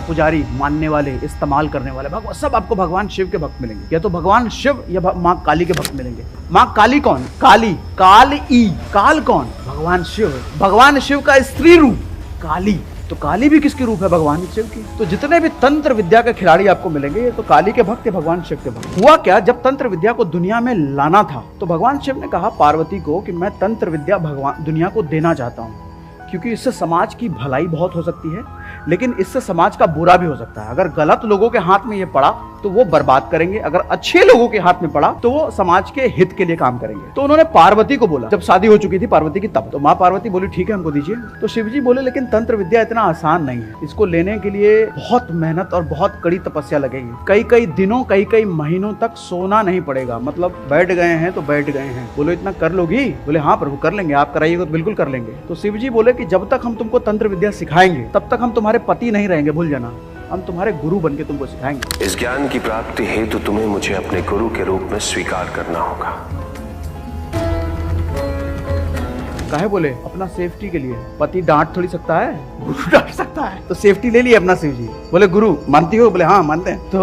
पुजारी, मानने वाले, इस्तेमाल करने वाले, सब आपको भगवान शिव के भक्त मिलेंगे। या तो भगवान शिव या माँ काली के भक्त मिलेंगे। माँ काली कौन? काली, काल कौन? भगवान शिव। भगवान शिव का स्त्री रूप काली, तो काली भी किसकी रूप है? भगवान शिव की। तो जितने भी तंत्र विद्या के खिलाड़ी आपको मिलेंगे, ये तो काली के भक्त है, भगवान शिव के भक्त। हुआ क्या, जब तंत्र विद्या को दुनिया में लाना था, तो भगवान शिव ने कहा पार्वती को कि मैं तंत्र विद्या दुनिया को देना चाहता हूँ, क्योंकि इससे समाज की भलाई बहुत हो सकती है, लेकिन इससे समाज का बुरा भी हो सकता है। अगर गलत लोगों के हाथ में ये पड़ा तो वो बर्बाद करेंगे, अगर अच्छे लोगों के हाथ में पड़ा तो वो समाज के हित के लिए काम करेंगे। तो उन्होंने पार्वती को बोला, जब शादी हो चुकी थी पार्वती की तब, तो माँ पार्वती बोली ठीक है हमको दीजिए। तो शिवजी बोले लेकिन तंत्र विद्या इतना आसान नहीं है, इसको लेने के लिए बहुत मेहनत और बहुत कड़ी तपस्या लगेगी, कई दिनों, कई महीनों तक सोना नहीं पड़ेगा। मतलब बैठ गए हैं तो बैठ गए हैं। बोलो इतना कर लोगी? बोले हाँ प्रभु कर लेंगे, आप कराइएगा तो बिल्कुल कर लेंगे। तो शिवजी बोले कि जब तक हम तुमको तंत्र विद्या सिखाएंगे तब तक हम तुम्हारे पति नहीं रहेंगे, भूल जाना, हम तुम्हारे गुरु बनके तुमको सिखाएंगे। इस ज्ञान की प्राप्ति हेतु तुम्हें मुझे अपने गुरु के रूप में स्वीकार करना होगा। काहे बोले? अपना सेफ्टी के लिए। पति डांट थोड़ी सकता है, गुरु डांट सकता है, तो सेफ्टी ले लिए अपना शिव जी। बोले गुरु मानती हो? बोले हाँ मानते हैं। तो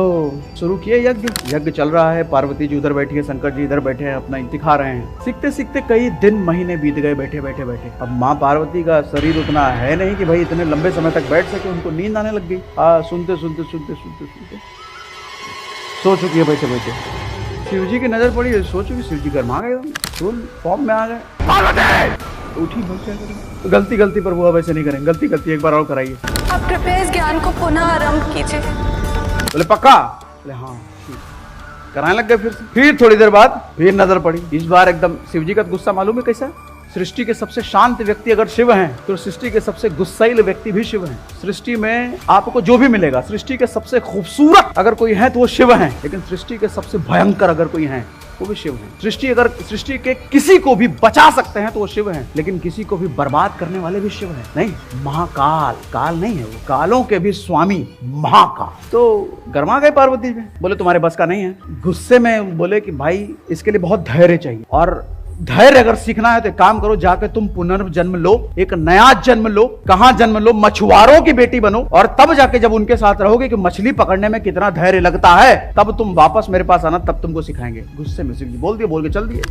शुरू किए यज्ञ चल रहा है, पार्वती जी उधर बैठी है, शंकर जी इधर बैठे हैं, अपना दिखा रहे हैं। सीखते सीखते कई दिन महीने बीत गए, बैठे बैठे। अब माँ पार्वती का शरीर उतना है नहीं कि भाई इतने लंबे समय तक बैठ सके, उनको नींद आने लग गई। सुनते सो चुकी है बैठे बैठे। शिवजी की नजर पड़ी, सो चुकी, शिवजी गर्मा गए, फुल फॉर्म में आ गए। उठी तो गलती पर हुआ, वैसे नहीं करेंगे, गलती एक बार और कराइए। आप कृपया इस ज्ञान को पुनः आरंभ कीजिए। बोले पक्का? बोले हाँ ठीक। कराने लग गए। फिर थोड़ी देर बाद फिर नजर पड़ी। इस बार एकदम शिवजी का गुस्सा मालूम है कैसा? सृष्टि के सबसे शांत व्यक्ति अगर शिव हैं, तो सृष्टि के सबसे गुस्सैल व्यक्ति भी शिव हैं। सृष्टि में आपको जो भी मिलेगा, सृष्टि के सबसे खूबसूरत अगर कोई है तो वो शिव हैं, लेकिन सृष्टि के सबसे भयंकर अगर कोई है वो भी शिव हैं। सृष्टि के किसी को भी बचा सकते हैं तो वो शिव हैं, लेकिन किसी को भी बर्बाद करने वाले भी शिव हैं। नहीं, महाकाल, काल नहीं है वो, कालों के भी स्वामी महाकाल। तो गर्मा गए पार्वती में, बोले तुम्हारे बस का नहीं है। गुस्से में बोले कि भाई इसके लिए बहुत धैर्य चाहिए, और धैर्य अगर सीखना है तो काम करो, जाके तुम पुनर्जन्म लो, एक नया जन्म लो। कहां जन्म लो? मछुआरों की बेटी बनो, और तब जाके जब उनके साथ रहोगे कि मछली पकड़ने में कितना धैर्य लगता है, तब तुम वापस मेरे पास आना, तब तुमको सिखाएंगे। गुस्से में शिव जी बोल के चल दिए।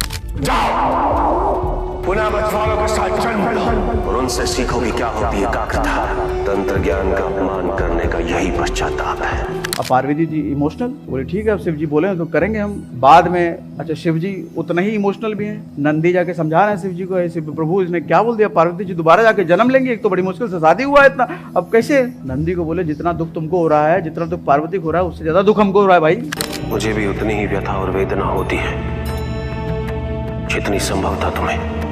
पुनः मछुआरों के साथ जन्म लो और उनसे सीखो कि क्या होती है एकाग्रता। तंत्र ज्ञान का अपमान करने का यही पश्चाताप है। अब पार्वती जी इमोशनल, बोले ठीक है अब शिव जी बोले तो करेंगे हम बाद में। अच्छा, शिव जी उतना ही इमोशनल भी हैं। नंदी जाके समझा रहे हैं शिव जी को, ऐसे प्रभु इसने क्या बोल दिया, पार्वती जी दोबारा जाके जन्म लेंगे, एक तो बड़ी मुश्किल से शादी हुआ है इतना, अब कैसे? नंदी को बोले जितना दुख तुमको हो रहा है, जितना दुख पार्वती को हो रहा है, उससे ज्यादा दुख हमको हो रहा है भाई। मुझे भी उतनी ही व्यथा और वेदना होती है जितनी संभव था तुम्हें।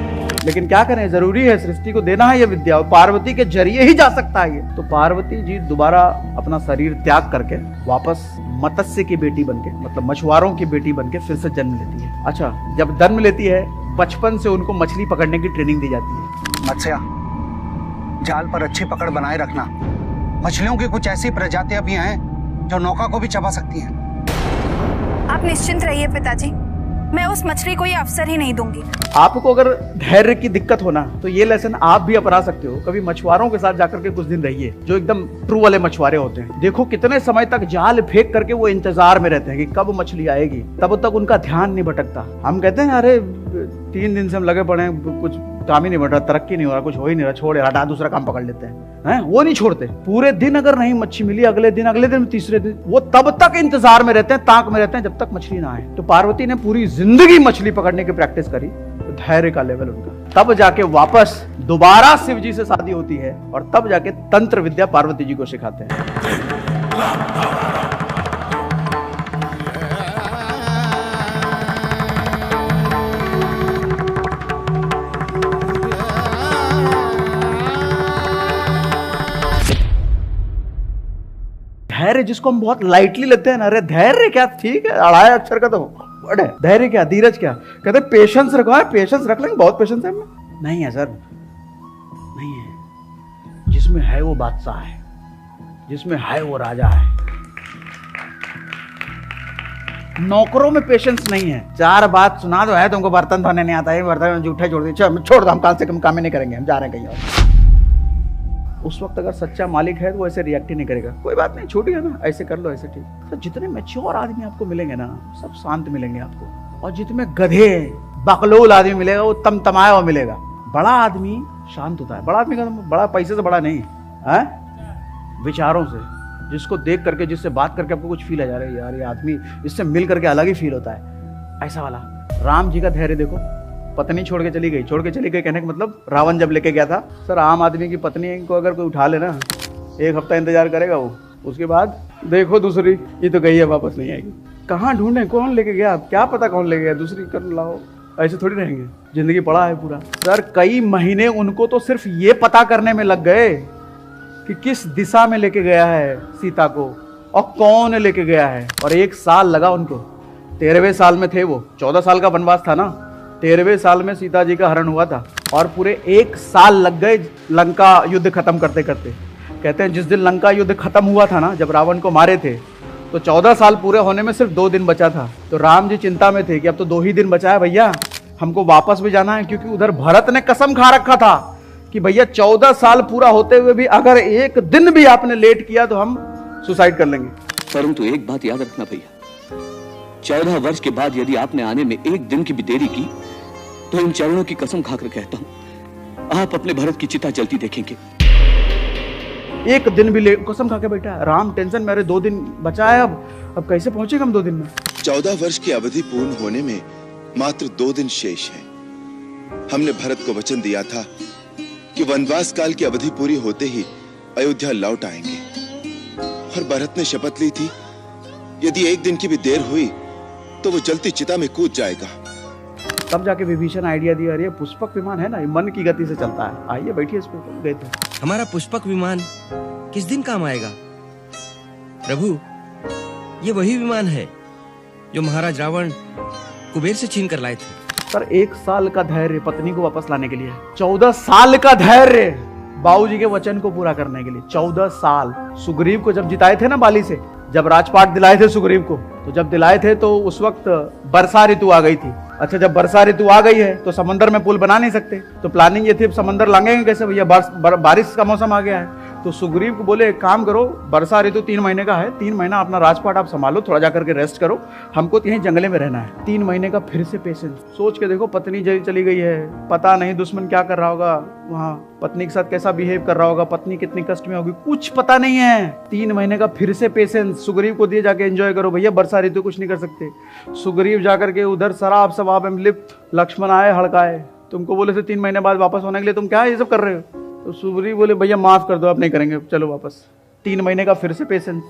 लेकिन क्या करें, जरूरी है, सृष्टि को देना है ये विद्या, और पार्वती के जरिए ही जा सकता है ये। तो पार्वती जी दोबारा अपना शरीर त्याग करके वापस मत्स्य की बेटी बनके, मतलब मछुआरों की बेटी बनके फिर से जन्म लेती है। अच्छा, जब जन्म लेती है, बचपन से उनको मछली पकड़ने की ट्रेनिंग दी जाती है। मत्स्या, जाल पर अच्छी पकड़ बनाए रखना। मछलियों की कुछ ऐसी प्रजातियां भी हैं जो नौका को भी चबा सकती हैं। आप निश्चिंत रहिए पिताजी, मैं उस मछली को ये अवसर ही नहीं दूंगी। आपको अगर धैर्य की दिक्कत हो ना, तो ये लेसन आप भी अपना सकते हो। कभी मछुआरों के साथ जाकर के कुछ दिन रहिए, जो एकदम ट्रू वाले मछुआरे होते हैं। देखो कितने समय तक जाल फेंक करके वो इंतजार में रहते हैं कि कब मछली आएगी, तब तक उनका ध्यान नहीं भटकता। हम कहते हैं अरे 3 दिन से हम लगे पड़े हैं, कुछ काम ही नहीं बढ़ रहा, तरक्की नहीं हो रहा, कुछ हो ही नहीं रहा, छोड़ हटा, दूसरा काम पकड़ लेते हैं। वो नहीं छोड़ते। पूरे दिन अगर नहीं मच्छी मिली, अगले दिन, तीसरे दिन, वो तब तक इंतजार में रहते हैं, ताक में रहते हैं जब तक मछली ना आए। तो पार्वती ने पूरी जिंदगी मछली पकड़ने की प्रैक्टिस करी, तो धैर्य का लेवल उनका, तब जाके वापस दोबारा शिव जी से शादी होती है, और तब जाके तंत्र विद्या पार्वती जी को सिखाते हैं। धैर्य जिसको हम बहुत लाइटली लेते हैं ना, अरे धैर्य क्या, ठीक है, अढ़ाई अक्षर का तो वर्ड है, धैर्य क्या, धीरज क्या, कहते हैं पेशेंस रखो है, पेशेंस रख लेंगे, बहुत पेशेंस है हमें। नहीं है सर, नहीं है। जिसमें है वो बादशाह है, जिसमें है वो राजा है। नौकरों में पेशेंस नहीं है। 4 बात सुना दो है तुमको, बर्तन धोने नहीं आता है, बर्तन जूठे छोड़ दिए, छोड़ दो, हम कल से कम काम ही नहीं करेंगे, हम जा रहे हैं कहीं और। उस वक्त अगर सच्चा मालिक है तो वो ऐसे रिएक्ट ही नहीं करेगा, कोई बात नहीं, छोटी है ना, ऐसे कर लो, ऐसे ठीक। तो जितने मैच्योर आदमी आपको मिलेंगे ना, सब शांत मिलेंगे आपको, और जितने गधे बकलोल आदमी मिलेगा वो तमतमाया हुआ मिलेगा। बड़ा आदमी शांत होता है, बड़ा आदमी का बड़ा पैसे से बड़ा नहीं है, विचारों से, जिसको देख करके, जिससे बात करके आपको कुछ फील आ जा रहा है, यार ये आदमी, इससे मिल करके अलग ही फील होता है, ऐसा वाला। राम जी का धैर्य देखो, पत्नी छोड़ के चली गई कहने का मतलब रावण जब लेके गया था। सर आम आदमी की पत्नी को अगर कोई उठा लेना, 1 हफ्ता इंतजार करेगा वो, उसके बाद देखो दूसरी, ये तो गई है, वापस नहीं आएगी। कहाँ ढूंढे, कौन लेके गया, क्या पता कौन लेके गया, दूसरी कर लाओ, ऐसे थोड़ी रहेंगे, जिंदगी पड़ा है पूरा। सर कई महीने उनको तो सिर्फ ये पता करने में लग गए कि किस दिशा में लेके गया है सीता को, और कौन लेके गया है, और 1 साल लगा उनको। 13वें साल में थे वो, 14 साल का वनवास था ना, 13वें साल में सीता जी का हरण हुआ था, और पूरे 1 साल लग गए लंका युद्ध खत्म करते करते। कहते हैं जिस दिन लंका युद्ध खत्म हुआ था ना, जब रावण को मारे थे, तो 14 साल पूरे होने में सिर्फ 2 दिन बचा था। तो राम जी चिंता में थे कि अब तो 2 ही दिन बचा है भैया, हमको वापस भी जाना है, क्योंकि उधर भरत ने कसम खा रखा था कि भैया 14 साल पूरा होते हुए भी अगर 1 दिन भी आपने लेट किया तो हम सुसाइड कर लेंगे। परंतु एक बात याद रखना भैया, 14 वर्ष के बाद यदि आपने आने में 1 दिन की भी देरी की, तो इन चरणों की कसम खाकर कहता हूं, आप अपने भरत की चिता जलती देखेंगे। 1 दिन भी कसम खा के बैठा राम, टेंशन में, अरे 2 दिन बचा है, अब कैसे पहुंचेगा हम 2 दिन में। 14 वर्ष की अवधि पूर्ण होने में मात्र 2 दिन शेष है। हमने भरत को वचन दिया था कि वनवास काल की अवधि पूरी होते ही अयोध्या लौट आएंगे, और भरत ने शपथ ली थी यदि 1 दिन की भी देर हुई तो वो जलती चिता में कूद जाएगा। तब जाके विभीषण आइडिया दिया, अरे पुष्पक विमान है ना, ये मन की गति से चलता है, आइए बैठिए इस पे। गए थे, हमारा पुष्पक विमान किस दिन काम आएगा प्रभु? ये वही विमान है जो महाराज रावण कुबेर से छीन कर लाए थे। सर 1 साल का धैर्य पत्नी को वापस लाने के लिए, 14 साल का धैर्य बाबूजी के वचन को पूरा करने के लिए, 14 साल। सुग्रीव को जब जिताए थे ना बाली से, जब राजपाट दिलाए थे सुग्रीव को, तो जब दिलाए थे तो उस वक्त वर्षा ऋतु आ गई थी। अच्छा, जब वर्षा ऋतु आ गई है तो समंदर में पुल बना नहीं सकते, तो प्लानिंग ये थी समंदर लांघेंगे कैसे भैया, बारिश का मौसम आ गया है। तो सुग्रीव को बोले एक काम करो, वर्षा ऋतु 3 महीने का है, 3 महीना अपना राजपाट आप संभालो, थोड़ा जाकर के रेस्ट करो, हमको यहीं जंगले में रहना है। 3 महीने का फिर से पेशेंस। सोच के देखो, पत्नी चली गई है, पता नहीं दुश्मन क्या कर रहा होगा वहाँ, पत्नी के साथ कैसा बिहेव कर रहा होगा, पत्नी कितनी कष्ट में होगी, कुछ पता नहीं है। 3 महीने का फिर से पेशेंस सुग्रीव को दिए, जाके एंजॉय करो भैया, वर्षा ऋतु कुछ नहीं कर सकते। सुग्रीव जाकर के उधर शराब शबाब में लिप्त, लक्ष्मण आए हड़काए, तुमको बोले थे 3 महीने बाद वापस होने के लिए, तुम क्या ये सब कर रहे हो? तो सुग्रीव बोले भैया माफ कर दो, आप नहीं करेंगे, चलो वापस। 3 महीने का फिर से पेशेंस।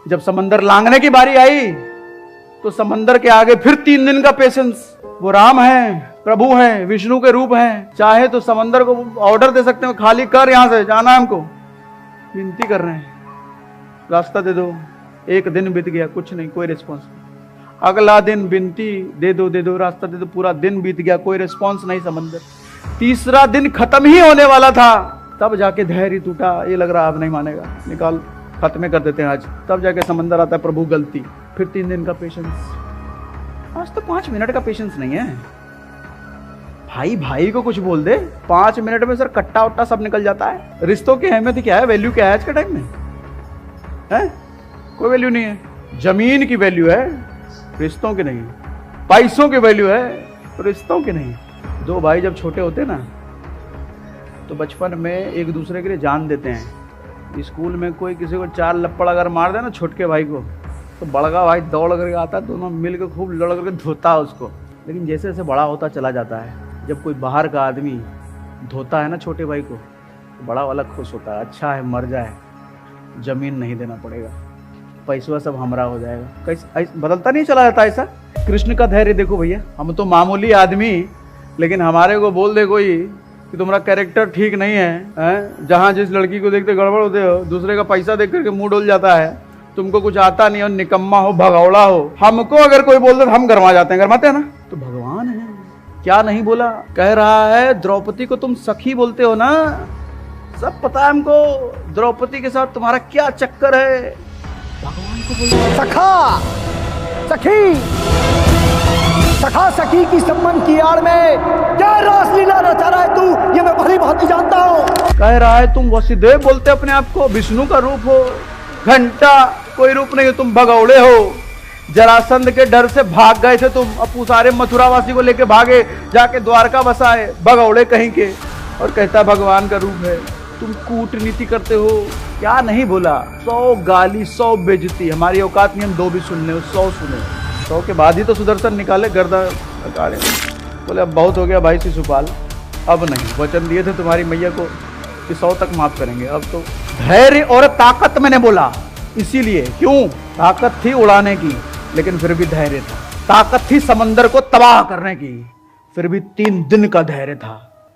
जब समंदर लांघने की बारी आई तो समंदर के आगे फिर 3 दिन का पेशेंस। वो राम है, प्रभु हैं, विष्णु के रूप हैं, चाहे तो समंदर को ऑर्डर दे सकते हो, खाली कर, यहां से जाना है हमको। विनती कर रहे हैं, रास्ता दे दो। एक दिन बीत गया, कुछ नहीं, कोई रिस्पॉन्स नहीं। अगला दिन विनती, दे दो रास्ता दे दो। पूरा दिन बीत गया, कोई रिस्पॉन्स नहीं समंदर। तीसरा दिन खत्म ही होने वाला था, तब जाके धैर्य टूटा। ये लग रहा अब नहीं मानेगा, निकाल, खत्म कर देते हैं आज। तब जाके समंदर आता है, प्रभु गलती। फिर 3 दिन का पेशेंस। आज तो 5 मिनट का पेशेंस नहीं है। भाई को कुछ बोल दे, 5 मिनट में सर कट्टा उट्टा सब निकल जाता है। रिश्तों की अहमियत क्या है, वैल्यू क्या है आज के टाइम में? है कोई वैल्यू नहीं है। जमीन की वैल्यू है, रिश्तों की नहीं। पैसों की वैल्यू है, रिश्तों की नहीं। 2 भाई जब छोटे होते ना, तो बचपन में एक दूसरे के लिए जान देते हैं। स्कूल में कोई किसी को 4 लप्पड़ अगर मार दे ना छोटके भाई को, तो बड़का भाई दौड़ करके आता है, दोनों मिलकर खूब लड़ करके धोता है उसको। लेकिन जैसे जैसे बड़ा होता चला जाता है, जब कोई बाहर का आदमी धोता है ना छोटे भाई को, तो बड़ा वाला खुश होता है, अच्छा है मर जाए, जमीन नहीं देना पड़ेगा, पैसा सब हमरा हो जाएगा। कैसे बदलता नहीं चला जाता ऐसा? कृष्ण का धैर्य देखो भैया, हम तो मामूली आदमी, लेकिन हमारे को बोल दे कोई कि तुम्हारा कैरेक्टर ठीक नहीं है, जहाँ जिस लड़की को देखते गड़बड़ होते हो, दूसरे का पैसा देख करके मुंह डोल जाता है, तुमको कुछ आता नहीं हो, निकम्मा हो, भगौड़ा हो, हमको अगर कोई बोल दे तो हम गरमा जाते हैं, गरमाते हैं ना। तो भगवान है, क्या नहीं बोला? कह रहा है द्रौपदी को तुम सखी बोलते हो ना, सब पता है हमको द्रौपदी के साथ तुम्हारा क्या चक्कर है। भगवान को बोल, सखा सखी, सखा सखी की संबंध की आड़ में क्या रासलीला रचा रहा है तू, ये मैं भली भांति जानता हूँ। कह रहा है तुम वसुदेव बोलते अपने आप को, विष्णु का रूप हो, घंटा कोई रूप नहीं हो, तुम भगौड़े हो। जरासंध के डर से भाग गए थे तुम, अब सारे मथुरावासी को लेके भागे, जाके द्वारका बसाए, भगौड़े कहीं के। और कहता भगवान का रूप है, तुम कूटनीति करते हो। क्या नहीं बोला, 100 गाली 100 बेइज्जती। हमारी औकात नहीं हम 2 भी सुन ले, 100 सुने। 100 के बाद ही तो सुदर्शन निकाले, गर्दन निकाले। बोले अब बहुत हो गया भाई शिशुपाल, अब नहीं। वचन दिए थे तुम्हारी मैया को कि 100 तक माफ करेंगे, अब तो धैर्य और ताकत मैंने बोला, इसीलिए। क्यों? ताकत थी उड़ाने की, लेकिन फिर भी धैर्य था। ताकत थी समंदर को तबाह करने की, फिर भी 3 दिन का धैर्य था।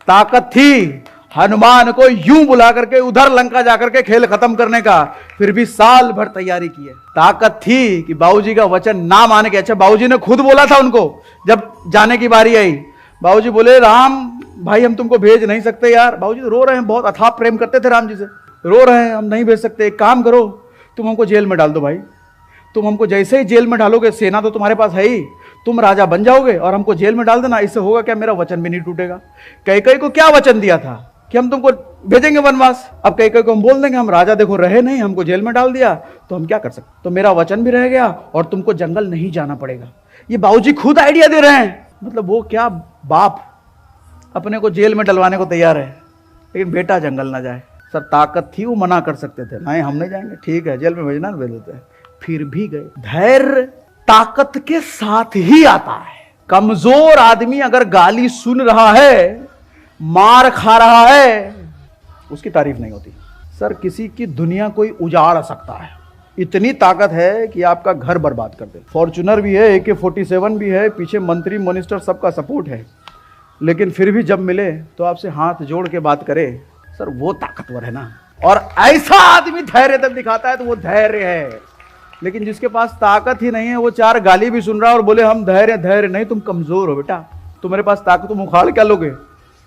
ताकत थी हनुमान को यूं बुला करके उधर लंका जाकर के खेल खत्म करने का, फिर भी साल भर तैयारी की है। ताकत थी कि बाबूजी का वचन ना माने के, अच्छा बाबूजी ने खुद बोला था उनको जब जाने की बारी आई। बाबूजी बोले राम भाई हम तुमको भेज नहीं सकते यार। बाबूजी तो रो रहे हैं, बहुत अथाह प्रेम करते थे राम जी से, रो रहे हैं हम नहीं भेज सकते। एक काम करो, तुम हमको जेल में डाल दो भाई, तुम हमको जैसे ही जेल में डालोगे, सेना तो तुम्हारे पास है ही, तुम राजा बन जाओगे और हमको जेल में डाल देना। इससे होगा क्या, मेरा वचन भी नहीं टूटेगा। कैकेयी को क्या वचन दिया था कि हम तुमको भेजेंगे वनवास। अब कैकेयी को हम बोल देंगे हम राजा देखो रहे नहीं, हमको जेल में डाल दिया, तो हम क्या कर सकते? तो मेरा वचन भी रह गया और तुमको जंगल नहीं जाना पड़ेगा। ये बाबूजी खुद आइडिया दे रहे हैं। मतलब वो क्या बाप अपने को जेल में डलवाने को तैयार है, लेकिन बेटा जंगल ना जाए। सर ताकत थी, वो मना कर सकते थे, नहीं हम नहीं जाएंगे, ठीक है जेल में भेजना, भेज देते हैं। फिर भी गए। धैर्य ताकत के साथ ही आता है। कमजोर आदमी अगर गाली सुन रहा है, मार खा रहा है, उसकी तारीफ नहीं होती। सर किसी की दुनिया कोई उजाड़ सकता है, इतनी ताकत है कि आपका घर बर्बाद कर दे। फॉर्च्यूनर भी है, AK-47 भी है, पीछे मंत्री मिनिस्टर सबका सपोर्ट है, लेकिन फिर भी जब मिले तो आपसे हाथ जोड़ के बात करे, सर वो ताकतवर है ना। और ऐसा आदमी धैर्य तब दिखाता है तो वो धैर्य है। लेकिन जिसके पास ताकत ही नहीं है, वो 4 गाली भी सुन रहा है और बोले हम धैर्य नहीं, तुम कमजोर हो बेटा, तुम्हारे पास ताकत, तुम उखाड़ क्या लोगे?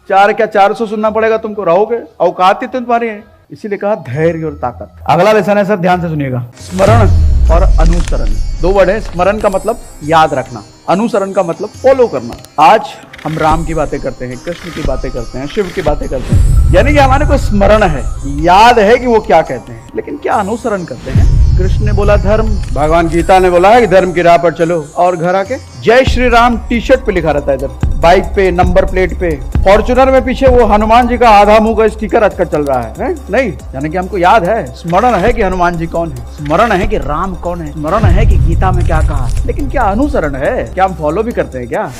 4 क्या 400 सुनना पड़ेगा तुमको, रहोगे? औकात ही तुम्हारी है। इसीलिए कहा धैर्य और ताकत। अगला लेसन है सर, ध्यान से सुनिएगा, स्मरण और अनुसरण। 2 वर्ड है। स्मरण का मतलब याद रखना, अनुसरण का मतलब फॉलो करना। आज हम राम की बातें करते हैं, कृष्ण की बातें करते हैं, शिव की बातें करते हैं, यानी कि हमारे को स्मरण है, याद है कि वो क्या कहते हैं, लेकिन क्या अनुसरण करते हैं? कृष्ण ने बोला धर्म, भगवान गीता ने बोला है कि धर्म की राह पर चलो, और घर आके जय श्री राम टी-शर्ट पे लिखा रहता है, इधर बाइक पे, नंबर प्लेट पे। फॉर्च्यूनर में पीछे वो हनुमान जी का आधा मुंह का स्टिकर आजकल चल रहा है? नहीं, यानी कि हमको याद है, स्मरण है कि हनुमान जी कौन है, स्मरण है कि राम कौन है, स्मरण है कि गीता में क्या कहा, लेकिन क्या अनुसरण है? क्या हम फॉलो भी करते हैं क्या?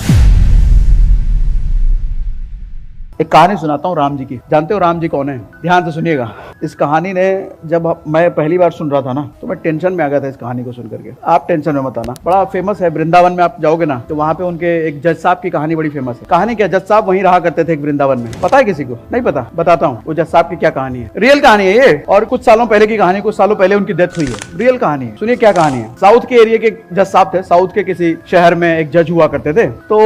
एक कहानी सुनाता हूँ राम जी की। जानते हो राम जी कौन है? ध्यान से सुनिएगा। इस कहानी ने जब मैं पहली बार सुन रहा था ना, तो मैं टेंशन में आ गया था इस कहानी को सुन करके। आप टेंशन में मत आना। बड़ा फेमस है, वृंदावन में आप जाओगे ना तो वहाँ पे उनके एक जज साहब की कहानी बड़ी फेमस है। कहानी क्या, जज साहब वहीं रहा करते थे एक वृंदावन में। पता है किसी को? नहीं पता? बताता हूँ वो जज साहब की क्या कहानी है। रियल कहानी है ये, और कुछ सालों पहले की कहानी, कुछ सालों पहले उनकी डेथ हुई है। रियल कहानी है, सुनिए क्या कहानी है। साउथ के एरिया के जज साहब थे, साउथ के किसी शहर में एक जज हुआ करते थे। तो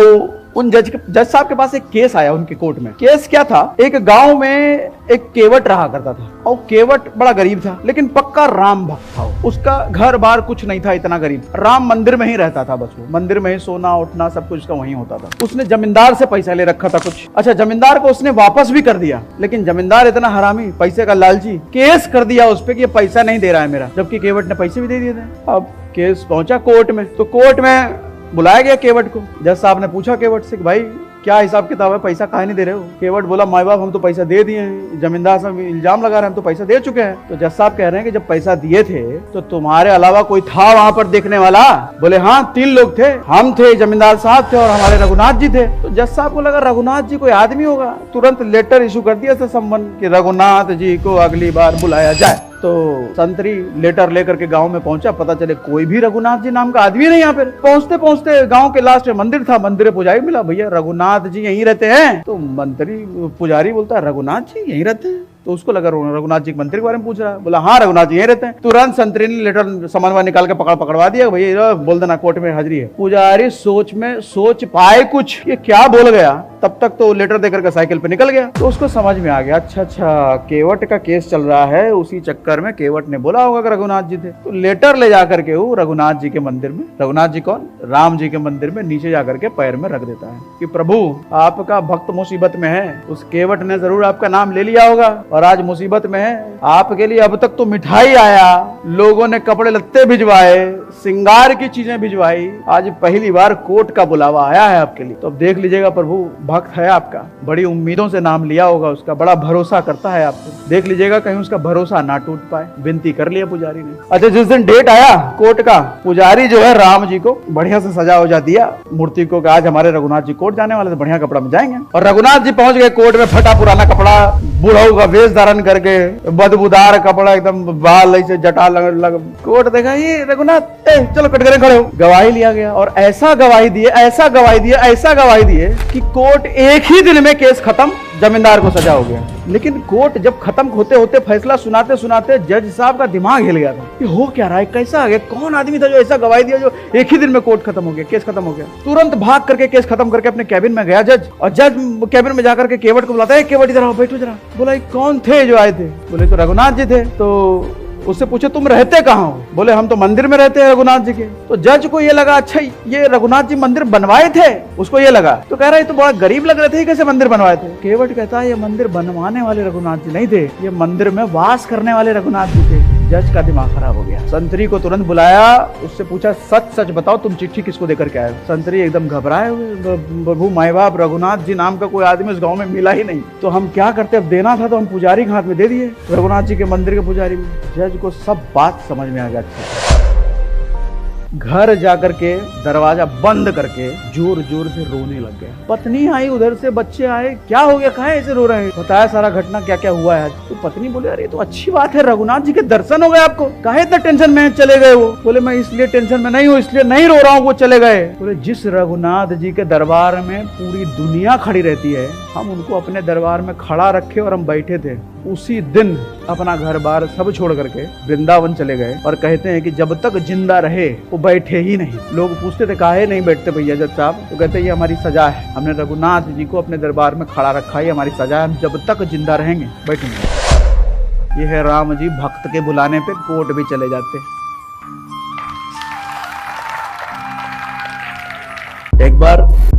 उन जज साहब के पास एक केस आया उनके कोर्ट में। केस क्या था, एक गांव में एक केवट रहा करता था, और केवट बड़ा गरीब था लेकिन पक्का राम भक्त था। उसका घर बार कुछ नहीं था, इतना गरीब। राम मंदिर में ही रहता था, बस वो मंदिर में ही सोना उठना सब कुछ उसका वहीं होता था। उसने जमींदार से पैसा ले रखा था कुछ। अच्छा, जमींदार को उसने वापस भी कर दिया, लेकिन जमींदार इतना हरामी, पैसे का लालची, केस कर दिया उस पर कि ये पैसा नहीं दे रहा है मेरा, जबकि केवट ने पैसे भी दे दिए थे। अब केस पहुंचा कोर्ट में, तो कोर्ट में बुलाया गया केवट को। जज साहब ने पूछा केवट से कि भाई क्या हिसाब किताब है, पैसा काहे नहीं दे रहे हो? केवट बोला, माई बाप हम तो पैसा दे दिए हैं, जमींदार साहब इल्जाम लगा रहे हैं हम तो पैसा दे चुके हैं। तो जज साहब कह रहे हैं कि जब पैसा दिए थे तो तुम्हारे अलावा कोई था वहां पर देखने वाला? बोले हाँ, 3 लोग थे, हम थे, जमींदार साहब थे और हमारे रघुनाथ जी थे। तो जज साहब को लगा रघुनाथ जी कोई आदमी होगा, तुरंत लेटर इशू कर दिया था सम्मन कि रघुनाथ जी को अगली बार बुलाया जाए। तो संतरी लेटर लेकर के गांव में पहुंचा, पता चले कोई भी रघुनाथ जी नाम का आदमी नहीं यहाँ पे। पहुंचते पहुंचते गांव के लास्ट में मंदिर था, मंदिर में पुजारी मिला, भैया रघुनाथ जी यहीं रहते हैं? तो मंत्री पुजारी बोलता है रघुनाथ जी यहीं रहते हैं? तो उसको लगा रघुनाथ जी के मंदिर के बारे में पूछ रहा है। बोला हाँ रघुनाथ जी यहीं रहते हैं। तुरंत संतरी ने लेटर समन्वय निकाल के पकड़वा दिया, भैया बोल देना कोर्ट में हाजिरी है। पुजारी सोच पाए कुछ, ये क्या बोल गया, तब तक तो लेटर देकर के साइकिल पे निकल गया। तो उसको समझ में आ गया, अच्छा केवट का केस चल रहा है, उसी चक्कर में केवट ने बोला होगा कि रघुनाथ जी थे। तो लेटर ले जाकर के वो रघुनाथ जी के मंदिर में, रघुनाथ जी कौन, राम जी के मंदिर में नीचे जाकर के पैर में रख देता है कि प्रभु आपका भक्त मुसीबत में है, उस केवट ने जरूर आपका नाम ले लिया होगा और आज मुसीबत में है। आपके लिए अब तक तो मिठाई आया, लोगों ने कपड़े लत्ते भिजवाए, श्रृंगार की चीजें भिजवाई, आज पहली बार कोर्ट का बुलावा आया है आपके लिए। तो अब देख लीजिएगा प्रभु भक्त है आपका, बड़ी उम्मीदों से नाम लिया होगा उसका, बड़ा भरोसा करता है आपको, देख लीजिएगा कहीं उसका भरोसा ना टूट पाए। विनती कर लिया पुजारी ने। अच्छा, जिस दिन डेट आया कोर्ट का, पुजारी जो है राम जी को बढ़िया से सजा वजा दिया मूर्ति को, आज हमारे रघुनाथ जी कोर्ट जाने वाले, तो बढ़िया कपड़ा में जाएंगे। और रघुनाथ जी पहुंच गए कोर्ट में, फटा पुराना कपड़ा, बूढ़ऊ का वेश धारण करके, बदबूदार कपड़ा, एकदम बाल ऐसे जटा लग। कोर्ट देखा ये रघुनाथ, चलो कटघरे खड़े हो। गवाही लिया गया और ऐसा गवाही दिए कि कोर्ट एक ही दिन में केस खत्म, जमींदार को सजा हो गया। लेकिन कोर्ट जब खत्म होते होते फैसला सुनाते सुनाते जज साहब का दिमाग हिल गया था, ये हो क्या रहा है, कैसा आ गया, कौन आदमी था जो ऐसा गवाही दिया जो एक ही दिन में कोर्ट खत्म हो गया, केस खत्म हो गया। तुरंत भाग करके केस खत्म करके अपने कैबिन में गया जज, और जज कैबिन में जाकर के केवट को बुलाता है, केवट इधर आओ, बैठो जरा। बोला कौन थे जो आए थे? बोले तो रघुनाथ जी थे। तो उससे पूछे तुम रहते कहाँ हो? बोले हम तो मंदिर में रहते हैं रघुनाथ जी के। तो जज को ये लगा, अच्छा ये रघुनाथ जी मंदिर बनवाए थे, उसको ये लगा। तो कह रहा है तो बड़ा गरीब लग रहे थे, कैसे मंदिर बनवाए थे? केवट कहता है ये मंदिर बनवाने वाले रघुनाथ जी नहीं थे, ये मंदिर में वास करने वाले रघुनाथ जी थे। जज का दिमाग खराब हो गया। संतरी को तुरंत बुलाया, उससे पूछा सच सच बताओ तुम चिट्ठी किसको देकर के आए? संतरी एकदम घबराए हुए, प्रभु माई बाप रघुनाथ जी नाम का कोई आदमी इस गांव में मिला ही नहीं, तो हम क्या करते, अब देना था तो हम पुजारी के हाथ में दे दिए, रघुनाथ जी के मंदिर के पुजारी में। जज को सब बात समझ में आ गया। घर जाकर के दरवाजा बंद करके जोर जोर से रोने लग गया। पत्नी आई उधर से, बच्चे आए, क्या हो गया, कहाँ ऐसे रो रहे हैं? बताया सारा घटना क्या क्या हुआ है आज। तो पत्नी बोले अरे तो अच्छी बात है, रघुनाथ जी के दर्शन हो गए आपको, काहे इतना टेंशन में चले गए? वो बोले मैं इसलिए टेंशन में नहीं हूँ, इसलिए नहीं रो रहा हूँ, वो चले गए। बोले जिस रघुनाथ जी के दरबार में पूरी दुनिया खड़ी रहती है, हम उनको अपने दरबार में खड़ा रखे और हम बैठे थे, उसी दिन अपना घर बार सब छोड़ करके वृंदावन चले गए। और कहते हैं कि जब तक जिंदा रहे वो बैठे ही नहीं। लोग पूछते थे काहे नहीं बैठते भैया जज साहब? तो कहते ये हमारी सजा है, हमने रघुनाथ जी को अपने दरबार में खड़ा रखा है, हमारी सजा है, हम जब तक जिंदा रहेंगे बैठेंगे। ये है राम जी, भक्त के बुलाने पे कोर्ट भी चले जाते।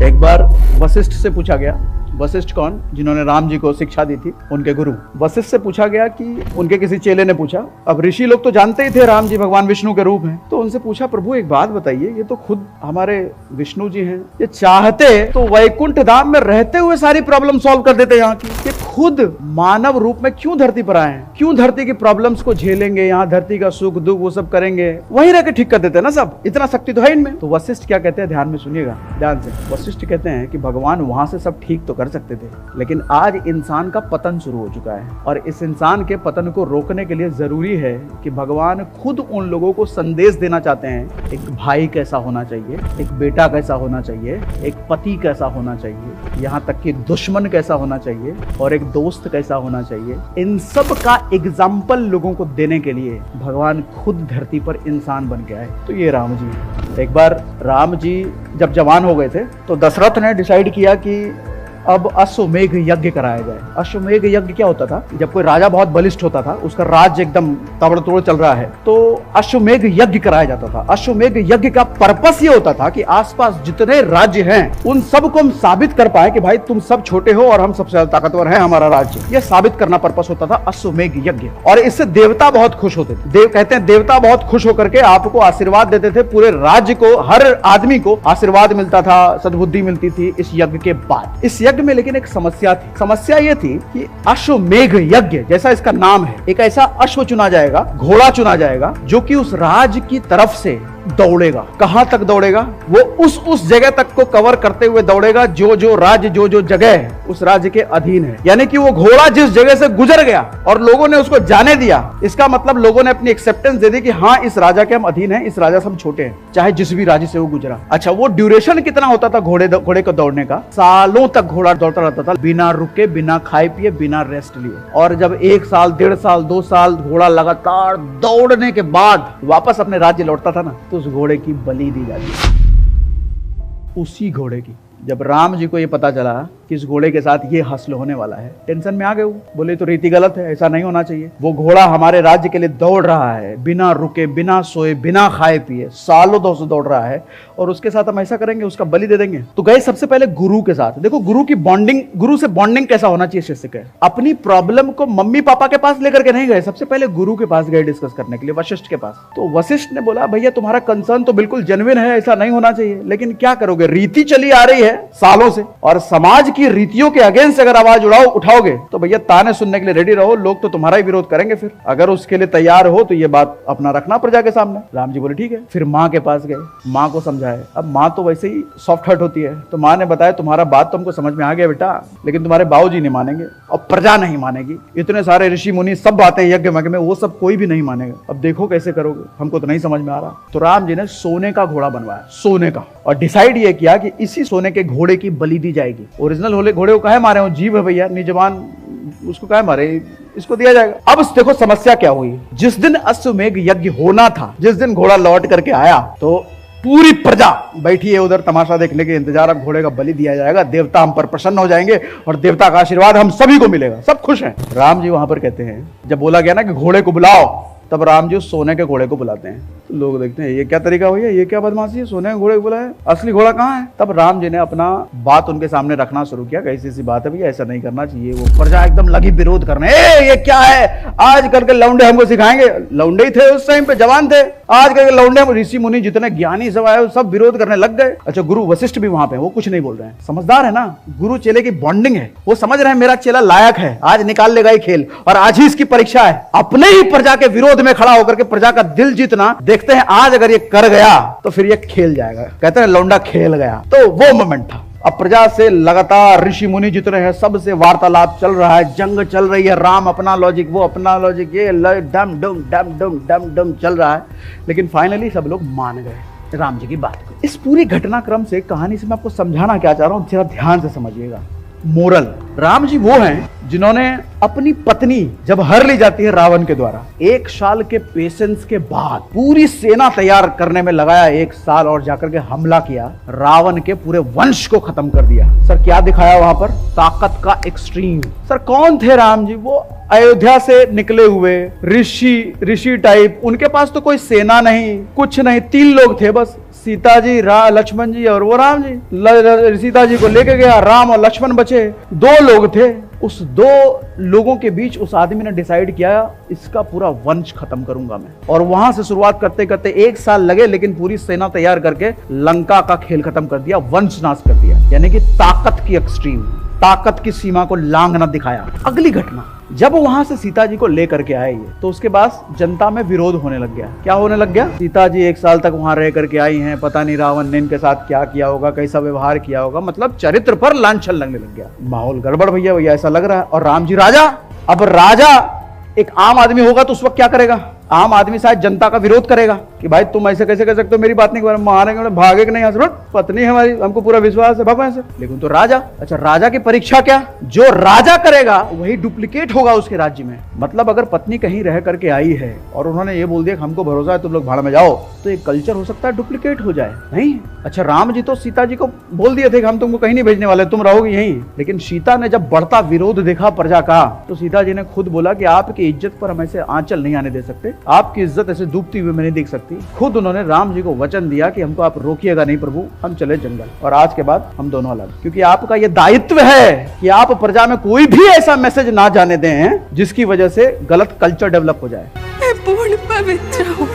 एक बार वशिष्ठ से पूछा गया, वशिष्ठ कौन, जिन्होंने राम जी को शिक्षा दी थी, उनके गुरु। वशिष्ठ से पूछा गया कि उनके किसी चेले ने पूछा, अब ऋषि लोग तो जानते ही थे राम जी भगवान विष्णु के रूप हैं, तो उनसे पूछा प्रभु एक बात बताइए, ये तो खुद हमारे विष्णु जी हैं, ये चाहते तो वैकुंठ धाम में रहते हुए सारी प्रॉब्लम सॉल्व कर देते यहाँ की, ये खुद मानव रूप में क्यों धरती पर आए हैं, क्यों धरती की प्रॉब्लम्स को झेलेंगे, यहाँ धरती का सुख दुख वो सब करेंगे, वहीं रह के ठीक कर देते हैं ना सब, इतना शक्ति तो है इनमें। तो वशिष्ठ क्या कहते हैं, ध्यान में सुनिएगा ध्यान से। वशिष्ठ कहते हैं कि भगवान वहां से सब ठीक तो कर सकते थे, लेकिन आज इंसान का पतन शुरू हो चुका है और इस इंसान के पतन को रोकने के लिए जरूरी है कि भगवान खुद उन लोगों को संदेश देना चाहते हैं, एक भाई कैसा होना चाहिए, एक बेटा कैसा होना चाहिए, एक पति कैसा होना चाहिए, यहाँ तक कि दुश्मन कैसा होना चाहिए और एक दोस्त कैसा होना चाहिए। इन सब का एग्जाम्पल लोगों को देने के लिए भगवान खुद धरती पर इंसान बन के आए। तो ये राम जी। एक बार राम जी जब जवान हो गए थे तो दशरथ ने डिसाइड किया कि अब अश्वमेघ यज्ञ कराया जाए। अश्वमेघ यज्ञ क्या होता था, जब कोई राजा बहुत बलिष्ठ होता था, उसका राज्य एकदम ताबड़तोड़ चल रहा है, तो अश्वमेघ यज्ञ कराया जाता था। अश्वमेघ यज्ञ का पर्पस ये होता था कि आसपास जितने राज्य हैं उन सबको हम साबित कर पाए कि भाई तुम सब छोटे हो और हम सबसे ज्यादा ताकतवर हैं, हमारा राज्य। यह साबित करना पर्पस होता था अश्वमेघ यज्ञ। और इससे देवता बहुत खुश होते थे। कहते हैं देवता बहुत खुश होकर के आपको आशीर्वाद देते थे, पूरे राज्य को, हर आदमी को आशीर्वाद मिलता था, सद्बुद्धि मिलती थी इस यज्ञ के बाद। इस यज्ञ में लेकिन एक समस्या थी। समस्या यह थी कि अश्वमेघ यज्ञ जैसा इसका नाम है, एक ऐसा अश्व चुना जाएगा, घोड़ा चुना जाएगा जो कि उस राज्य की तरफ से दौड़ेगा। कहां तक दौड़ेगा, वो उस जगह तक को कवर करते हुए दौड़ेगा जो जो राज्य, जो जो जगह है उस राज्य के अधीन है। यानी कि वो घोड़ा जिस जगह से गुजर गया और लोगों ने उसको जाने दिया, इसका मतलब लोगों ने अपनी एक्सेप्टेंस दे दी कि हाँ इस राजा के हम अधीन हैं, इस राजा से हम छोटे हैं, चाहे जिस भी राज्य से वो गुजरा। अच्छा, वो ड्यूरेशन कितना होता था घोड़े को दौड़ने का? सालों तक घोड़ा दौड़ता रहता था, बिना रुके, बिना खाए पिए, बिना रेस्ट लिए। और जब 1 साल, 1.5 साल, 2 साल घोड़ा लगातार दौड़ने के बाद वापस अपने राज्य लौटता था ना, तो उस घोड़े की बलि दी जाती, उसी घोड़े की। जब राम जी को ये पता चला कि इस घोड़े के साथ ये हसल होने वाला है, टेंशन में आ गए। वो बोले तो रीति गलत है, ऐसा नहीं होना चाहिए। वो घोड़ा हमारे राज्य के लिए दौड़ रहा है, बिना रुके, बिना सोए, बिना खाए पिए, सालों 200 दौड़ रहा है, और उसके साथ हम ऐसा करेंगे, उसका बलि दे देंगे। तो गए सबसे पहले गुरु के साथ। देखो गुरु की बॉन्डिंग, गुरु से बॉन्डिंग कैसा होना चाहिए शिष्य के। अपनी प्रॉब्लम को मम्मी पापा के पास लेकर के नहीं गए, सबसे पहले गुरु के पास गए डिस्कस करने के लिए, वशिष्ठ के पास। तो वशिष्ठ ने बोला भैया तुम्हारा कंसर्न तो बिल्कुल जेन्युइन है, ऐसा नहीं होना चाहिए, लेकिन क्या करोगे, रीति चली आ रही है सालों से, और समाज की रीतियों के अगेंस्ट अगर आवाज उठाओगे तो भैया ताने सुनने के लिए रेडी रहो, लोग तो तुम्हारा ही विरोध करेंगे। फिर अगर उसके लिए तैयार हो तो ये बात अपना रखना प्रजा के सामने। राम जी बोले ठीक है। फिर माँ के पास गए, माँ को समझाए। अब माँ तो वैसे ही सॉफ्ट हार्ट होती है, तो माँ ने बताया तुम्हारा बात तो हमको समझ में आ गया बेटा, लेकिन तुम्हारे बाबूजी नहीं मानेंगे और प्रजा नहीं मानेगी। इतने सारे ऋषि मुनि सब बातें यज्ञ में, वो सब कोई भी नहीं मानेगा। अब देखो कैसे करोगे, हमको तो नहीं समझ में आ रहा। तो राम जी ने सोने का घोड़ा बनवाया, सोने का, और डिसाइड ये किया कि इसी सोने के घोड़े की बलि दी जाएगी। ओरिजिनल घोड़े को काहे मारे हो, जीव है भैया, निजवान, उसको काहे मारे, इसको दिया जाएगा। अब देखो समस्या क्या हुई। जिस दिन अश्वमेघ यज्ञ होना था, जिस दिन घोड़ा लौट करके आया, तो पूरी प्रजा बैठी है उधर तमाशा देखने के इंतजार। अब घोड़े का बलि दिया जाएगा, देवता हम पर प्रसन्न हो जाएंगे और देवता का आशीर्वाद हम सभी को मिलेगा, सब खुश हैं। राम जी वहां पर कहते हैं, जब बोला गया ना कि घोड़े को बुलाओ, तब राम जी उस सोने के घोड़े को बुलाते हैं। तो लोग देखते हैं ये क्या तरीका हुई है, ये क्या बदमाशी है, सोने के घोड़े को बुलाया, असली घोड़ा कहाँ है। तब राम जी ने अपना बात उनके सामने रखना शुरू किया, कैसी सी बात है भैया, ऐसा नहीं करना चाहिए। वो प्रजा एकदम लगी विरोध करने, ये क्या है, आज कल के लौंडे हमको सिखाएंगे। लौंडे ही थे उस टाइम पे, जवान थे, आज कल के लौंडे, ऋषि मुनि जितने ज्ञानी सब आए सब विरोध करने लग गए। अच्छा, गुरु वशिष्ठ भी वहां पे, वो कुछ नहीं बोल रहे हैं, समझदार है ना, गुरु चेले की बॉन्डिंग है, वो समझ रहे हैं मेरा चेला लायक है, आज निकाल लेगा ये खेल, और आज ही इसकी परीक्षा है। अपने ही प्रजा के विरोध में खड़ा होकर के प्रजा का दिल जीतना, देखते हैं आज अगर ये कर गया तो फिर ये खेल जाएगा। कहते हैं लौंडा खेल गया। तो वो मोमेंट था। अब प्रजा से लगातार ऋषि मुनि जितने हैं सबसे वार्तालाप चल रहा है, जंग चल रही है, राम अपना लॉजिक, वो अपना लॉजिक, ये डम डम डम डम डम डम चल रहा है। लेकिन फाइनली सब लोग मान गए राम जी की बात को। इस पूरी घटनाक्रम से, कहानी से मैं आपको समझाना क्या चाह रहा हूं, जरा ध्यान से समझिएगा। मोरल, राम जी वो हैं जिन्होंने अपनी पत्नी जब हर ली जाती है रावण के द्वारा, 1 साल के पेशेंस के बाद पूरी सेना तैयार करने में लगाया 1 साल, और जाकर के हमला किया, रावण के पूरे वंश को खत्म कर दिया। सर क्या दिखाया वहां पर, ताकत का एक्सट्रीम। सर कौन थे राम जी, वो अयोध्या से निकले हुए ऋषि टाइप, उनके पास तो कोई सेना नहीं, कुछ नहीं, 3 लोग थे बस, सीता जी, लक्ष्मण जी और वो राम जी। सीता जी को लेके गया, राम और लक्ष्मण बचे, 2 लोग थे। उस 2 लोगों के बीच उस आदमी ने डिसाइड किया इसका पूरा वंश खत्म करूंगा मैं, और वहां से शुरुआत करते करते 1 साल लगे, लेकिन पूरी सेना तैयार करके लंका का खेल खत्म कर दिया, वंश नाश कर दिया। यानी कि ताकत की एक्सट्रीम। ताकत की सीमा को लांघना दिखाया। अगली घटना, जब वहां से सीता जी को लेकर के आए ये, तो उसके बाद जनता में विरोध होने लग गया। क्या होने लग गया? सीता जी 1 साल तक वहां रह करके आई हैं, पता नहीं रावण ने इनके साथ क्या किया होगा, कैसा व्यवहार किया होगा, मतलब चरित्र पर लांछन लगने लग गया। माहौल गड़बड़ भैया ऐसा लग रहा है। और राम जी राजा, अब राजा एक आम आदमी होगा तो उस वक्त क्या करेगा? आम आदमी शायद जनता का विरोध करेगा कि भाई तुम ऐसे कैसे कर सकते हो, मेरी बात नहीं मानेंगे, भागे कि नहीं, यहाँ पत्नी है हमारी, हमको पूरा विश्वास है, भगवान से। लेकिन तो राजा, अच्छा राजा की परीक्षा क्या? जो राजा करेगा वही डुप्लीकेट होगा उसके राज्य में। मतलब अगर पत्नी कहीं रह करके आई है और उन्होंने ये बोल दिया हमको भरोसा है तुम लोग भाड़ में जाओ, तो एक कल्चर हो सकता है डुप्लीकेट हो जाए। नहीं, अच्छा राम जी तो सीता जी को बोल दिए थे कि हम तुमको कहीं नहीं भेजने वाले, तुम रहोगे यहीं। लेकिन सीता ने जब बढ़ता विरोध देखा प्रजा का, तो सीता जी ने खुद बोला कि आपकी इज्जत पर हम ऐसे आंचल नहीं आने दे सकते, आपकी इज्जत ऐसे डूबती हुई मैं नहीं देख सकती। खुद उन्होंने राम जी को वचन दिया कि हमको आप रोकिएगा नहीं प्रभु, हम चले जंगल, और आज के बाद हम दोनों अलग, क्योंकि आपका यह दायित्व है कि आप प्रजा में कोई भी ऐसा मैसेज ना जाने दें जिसकी वजह से गलत कल्चर डेवलप हो जाए। मैं पूर्ण पवित्र हूँ,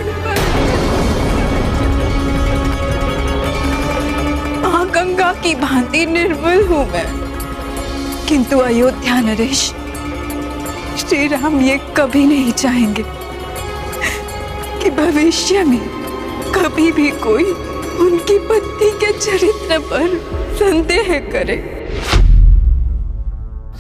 गंगा की भांति निर्मल हूँ मैं, किंतु अयोध्या नरेश श्री राम ये कभी नहीं चाहेंगे कि भविष्य में कभी भी कोई उनकी पत्नी के चरित्र पर संदेह करे।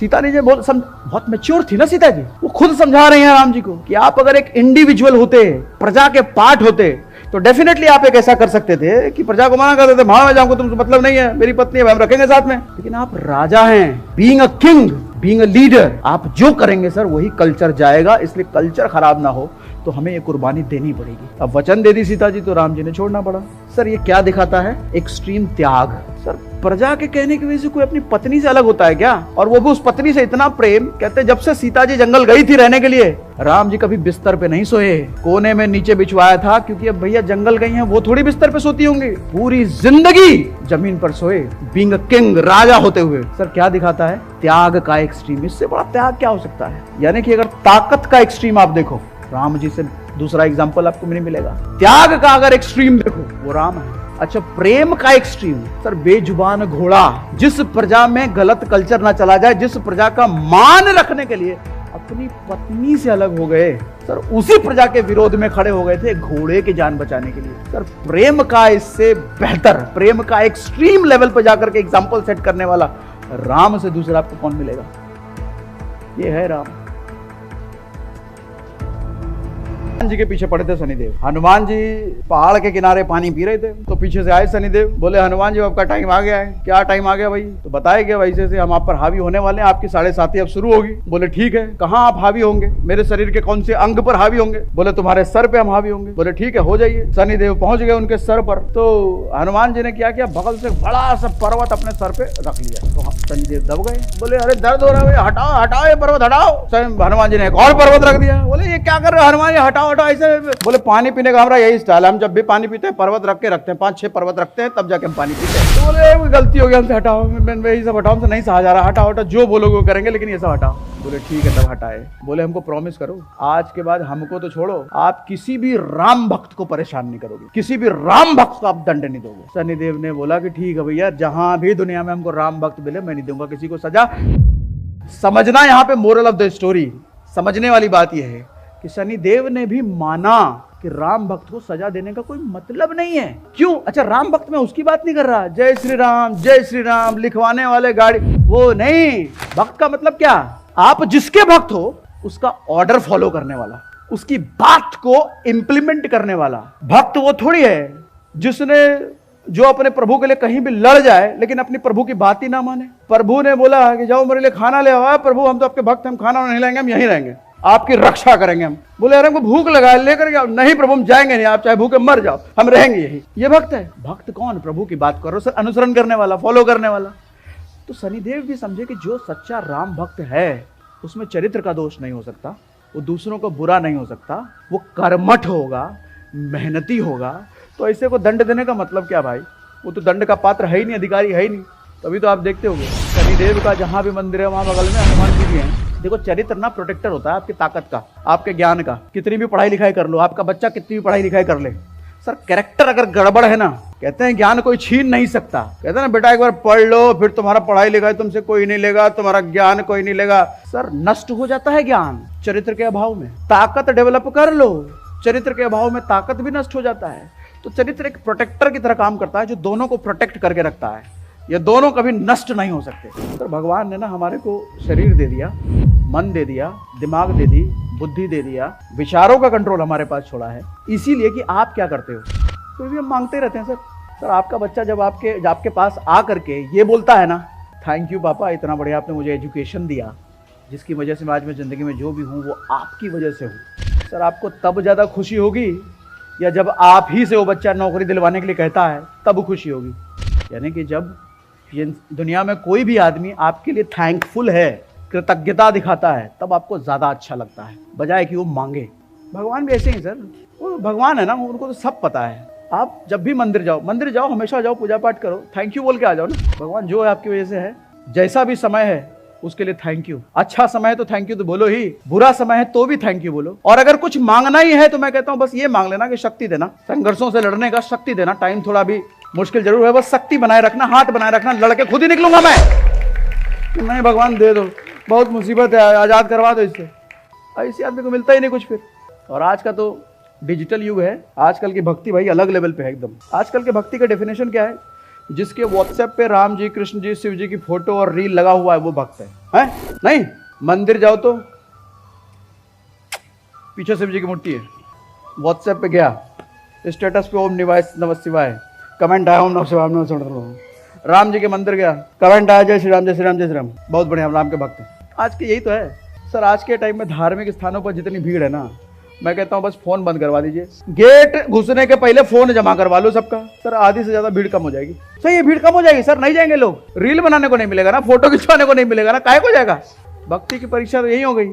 सीता जी बहुत मैच्योर थी ना सीता जी, वो खुद समझा रही हैं राम जी को कि आप अगर एक इंडिविजुअल होते, प्रजा के पार्ट होते, तो डेफिनेटली आप एक ऐसा कर सकते थे कि प्रजा को मना कर देते, भाड़ में जाऊंगा, तुमसे मतलब नहीं है, मेरी पत्नी है, हम रखेंगे साथ में। लेकिन आप राजा हैं, being a king, being a leader, आप जो करेंगे सर वही कल्चर जाएगा। इसलिए कल्चर खराब ना हो तो हमें ये कुर्बानी देनी पड़ेगी। अब वचन दे दी सीता जी तो राम जी ने छोड़ना पड़ा। सर ये क्या दिखाता है? एक्सट्रीम त्याग। सर प्रजा के कहने की वजह से कोई अपनी पत्नी से अलग होता है क्या? और वो भी उस पत्नी से इतना प्रेम। कहते जब से सीता जी जंगल गई थी रहने के लिए, राम जी कभी बिस्तर पे नहीं सोए, कोने में नीचे बिछवाया था, क्योंकि अब भैया जंगल गई हैं, वो थोड़ी बिस्तर पे सोती होंगी, पूरी जिंदगी जमीन पर सोए, बीइंग अ किंग, राजा होते हुए। सर क्या दिखाता है? त्याग का एक्सट्रीम। इससे बड़ा त्याग क्या हो सकता है? यानी कि अगर ताकत का एक्सट्रीम आप देखो, राम जी से दूसरा एग्जाम्पल आपको नहीं मिलेगा। त्याग का अगर एक्सट्रीम देखो, वो राम है। अच्छा प्रेम का एक्सट्रीम, सर बेजुबान घोड़ा, जिस प्रजा में गलत कल्चर ना चला जाए, जिस प्रजा का मान रखने के लिए अपनी पत्नी से अलग हो गए, सर उसी प्रजा के विरोध में खड़े हो गए थे घोड़े की जान बचाने के लिए। सर प्रेम का इससे बेहतर, प्रेम का एक्सट्रीम लेवल पर जाकर के एग्जाम्पल सेट करने वाला राम से दूसरा आपको कौन मिलेगा? ये है राम। हनुमान जी के पीछे पड़े थे शनिदेव। हनुमान जी पहाड़ के किनारे पानी पी रहे थे, तो पीछे से आए शनिदेव, बोले हनुमान जी आपका टाइम आ गया है। क्या टाइम आ गया भाई? तो बताया गया वैसे से हम आप पर हावी होने वाले हैं, आपकी 7:30 अब शुरू होगी। बोले ठीक है, कहाँ आप हावी होंगे? मेरे शरीर के कौन से अंग पर हावी होंगे? बोले तुम्हारे सर पे हम हावी होंगे। बोले ठीक है, हो जाइए। शनिदेव पहुंच गए उनके सर पर, तो हनुमान जी ने क्या किया, बगल से बड़ा सा पर्वत अपने सर पे रख लिया। तो शनिदेव दब गए, बोले अरे दर्द हो रहा है, हटाओ हटाओ ये पर्वत हटाओ। हनुमान जी ने एक और पर्वत रख दिया। बोले ये क्या कर रहे हो हनुमान जी, हटाओ हटाओ ऐसे। बोले पानी पीने का हमारा यही स्टाइल है, हम जब भी पानी पीते हैं पर्वत रख के रखते हैं, 5-6 पर्वत रखते हैं, तब जाके हम पानी पीते हैं। तो बोले गलती हो गई हमसे, हटाओ। यही सब हटाओ, हमसे नहीं सहा जा रहा, हटाओ हटाओ, जो बोलोगे वो करेंगे, लेकिन ये सब हटाओ। बोले ठीक है, तब हटाए। बोले हमको प्रॉमिस करो, आज के बाद हमको तो छोड़ो, आप किसी भी राम भक्त को परेशान नहीं करोगे, किसी भी राम भक्त को आप दंड नहीं दोगे। शनिदेव ने बोला कि ठीक है भैया, जहां भी दुनिया में हमको राम भक्त मिले मैं नहीं दूंगा किसी को सजा। समझना यहाँ पे मोरल ऑफ द स्टोरी, समझने वाली बात यह है कि शनिदेव ने भी माना कि राम भक्त को सजा देने का कोई मतलब नहीं है। क्यों? अच्छा राम भक्त में उसकी बात नहीं कर रहा, जय श्री राम लिखवाने वाले गाड़ी, वो नहीं। भक्त का मतलब क्या? आप जिसके भक्त हो उसका ऑर्डर फॉलो करने वाला, उसकी बात को इंप्लीमेंट करने वाला। भक्त वो थोड़ी है जिसने जो अपने प्रभु के लिए कहीं भी लड़ जाए लेकिन अपनी प्रभु की बात ही ना माने। प्रभु ने बोला कि जाओ मेरे लिए खाना ले आओ, प्रभु हम तो आपके भक्त, हम खाना नहीं लाएंगे, हम यहीं रहेंगे, आपकी रक्षा करेंगे हम। बोले अरे हमको भूख लगा है, लेकर जाओ। नहीं प्रभु हम जाएंगे नहीं, आप चाहे भूखे मर जाओ, हम रहेंगे यही। ये भक्त है। भक्त कौन? प्रभु की बात करो सर, अनुसरण करने वाला, फॉलो करने वाला। तो शनिदेव भी समझे कि जो सच्चा राम भक्त है उसमें चरित्र का दोष नहीं हो सकता, वो दूसरों को बुरा नहीं हो सकता, वो कर्मठ होगा, मेहनती होगा। तो ऐसे को दंड देने का मतलब क्या भाई? वो तो दंड का पात्र है ही नहीं, अधिकारी है ही नहीं। तभी तो आप देखते होंगे शनिदेव का जहां भी मंदिर है वहां बगल में हनुमान जी भी हैं। देखो चरित्र ना प्रोटेक्टर होता है आपकी ताकत का, आपके ज्ञान का। कितनी भी पढ़ाई लिखाई कर लो, आपका बच्चा कितनी भी पढ़ाई लिखाई कर ले, सर कैरेक्टर अगर गड़बड़ है ना कहते हैं ज्ञान कोई छीन नहीं सकता। कहते हैं ना बेटा एक बार पढ़ लो फिर तुम्हारा पढ़ाई लिखाई तुमसे कोई नहीं लेगा, तुम्हारा ज्ञान कोई नहीं लेगा। सर नष्ट हो जाता है ज्ञान चरित्र के अभाव में। ताकत डेवलप कर लो, चरित्र के अभाव में ताकत भी नष्ट हो जाता है। तो चरित्र एक प्रोटेक्टर की तरह काम करता है जो दोनों को प्रोटेक्ट करके रखता है। ये दोनों कभी नष्ट नहीं हो सकते। सर भगवान ने ना हमारे को शरीर दे दिया, मन दे दिया, दिमाग दे दी, बुद्धि दे दिया, विचारों का कंट्रोल हमारे पास छोड़ा है, इसीलिए कि आप क्या करते हो। तो भी हम मांगते रहते हैं सर आपका बच्चा जब आपके पास आ करके ये बोलता है ना, थैंक यू पापा, इतना बढ़िया आपने मुझे एजुकेशन दिया जिसकी वजह से मैं आज मैं ज़िंदगी में जो भी हूँ वो आपकी वजह से हूँ। सर आपको तब ज़्यादा खुशी होगी या जब आप ही से वो बच्चा नौकरी दिलवाने के लिए कहता है तब खुशी होगी। यानी कि जब ये दुनिया में कोई भी आदमी आपके लिए थैंकफुल है, कृतज्ञता दिखाता है, तब आपको ज़्यादा अच्छा लगता है बजाय कि वो मांगे। भगवान भी ऐसे ही सर, वो भगवान है ना, उनको तो सब पता है। आप जब भी मंदिर जाओ, हमेशा जाओ, पूजा पाठ करो, थैंक यू बोल के आ जाओ ना। भगवान जो है आपकी वजह से है। जैसा भी समय है उसके लिए थैंक यू। अच्छा समय है तो थैंक यू तो बोलो ही, बुरा समय है तो भी थैंक यू बोलो। और अगर कुछ मांगना ही है तो मैं कहता हूँ बस ये मांग लेना कि शक्ति देना, संघर्षों से लड़ने का शक्ति देना। टाइम थोड़ा भी मुश्किल जरूर है, बस शक्ति बनाए रखना, हाथ बनाए रखना, लड़के खुद ही निकलूंगा मैं। नहीं भगवान दे दो, बहुत मुसीबत है, आजाद करवा दो इससे। ऐसे आदमी को मिलता ही नहीं कुछ फिर। और आज का तो डिजिटल युग है, आजकल की भक्ति भाई अलग लेवल पे है एकदम। आजकल के भक्ति का डेफिनेशन क्या है? जिसके व्हाट्सएप पे राम जी, कृष्ण जी, शिव जी की फोटो और रील लगा हुआ है वो भक्त है? नहीं, मंदिर जाओ तो पीछे शिव जी की मूर्ति है, व्हाट्सएप पे गया स्टेटस पे ओम नमः शिवाय, कमेंट आया ओम नमः शिवाय, ओम नमः शिवाय। राम जी के मंदिर गया, कमेंट आया जय श्री राम, जय श्री राम, जय श्री राम। बहुत बढ़िया, हम राम के भक्त हैं। आज के यही तो है सर। आज के टाइम में धार्मिक स्थानों पर जितनी भीड़ है ना, मैं कहता हूँ बस फोन बंद करवा दीजिए, गेट घुसने के पहले फोन जमा करवा लो सबका। सर आधी से ज्यादा भीड़ कम हो जाएगी। सही है, भीड़ कम हो जाएगी सर। नहीं जाएंगे लोग, रील बनाने को नहीं मिलेगा ना, फोटो खिंचवाने को नहीं मिलेगा ना, काहे को जाएगा। भक्ति की परीक्षा तो यही हो गई।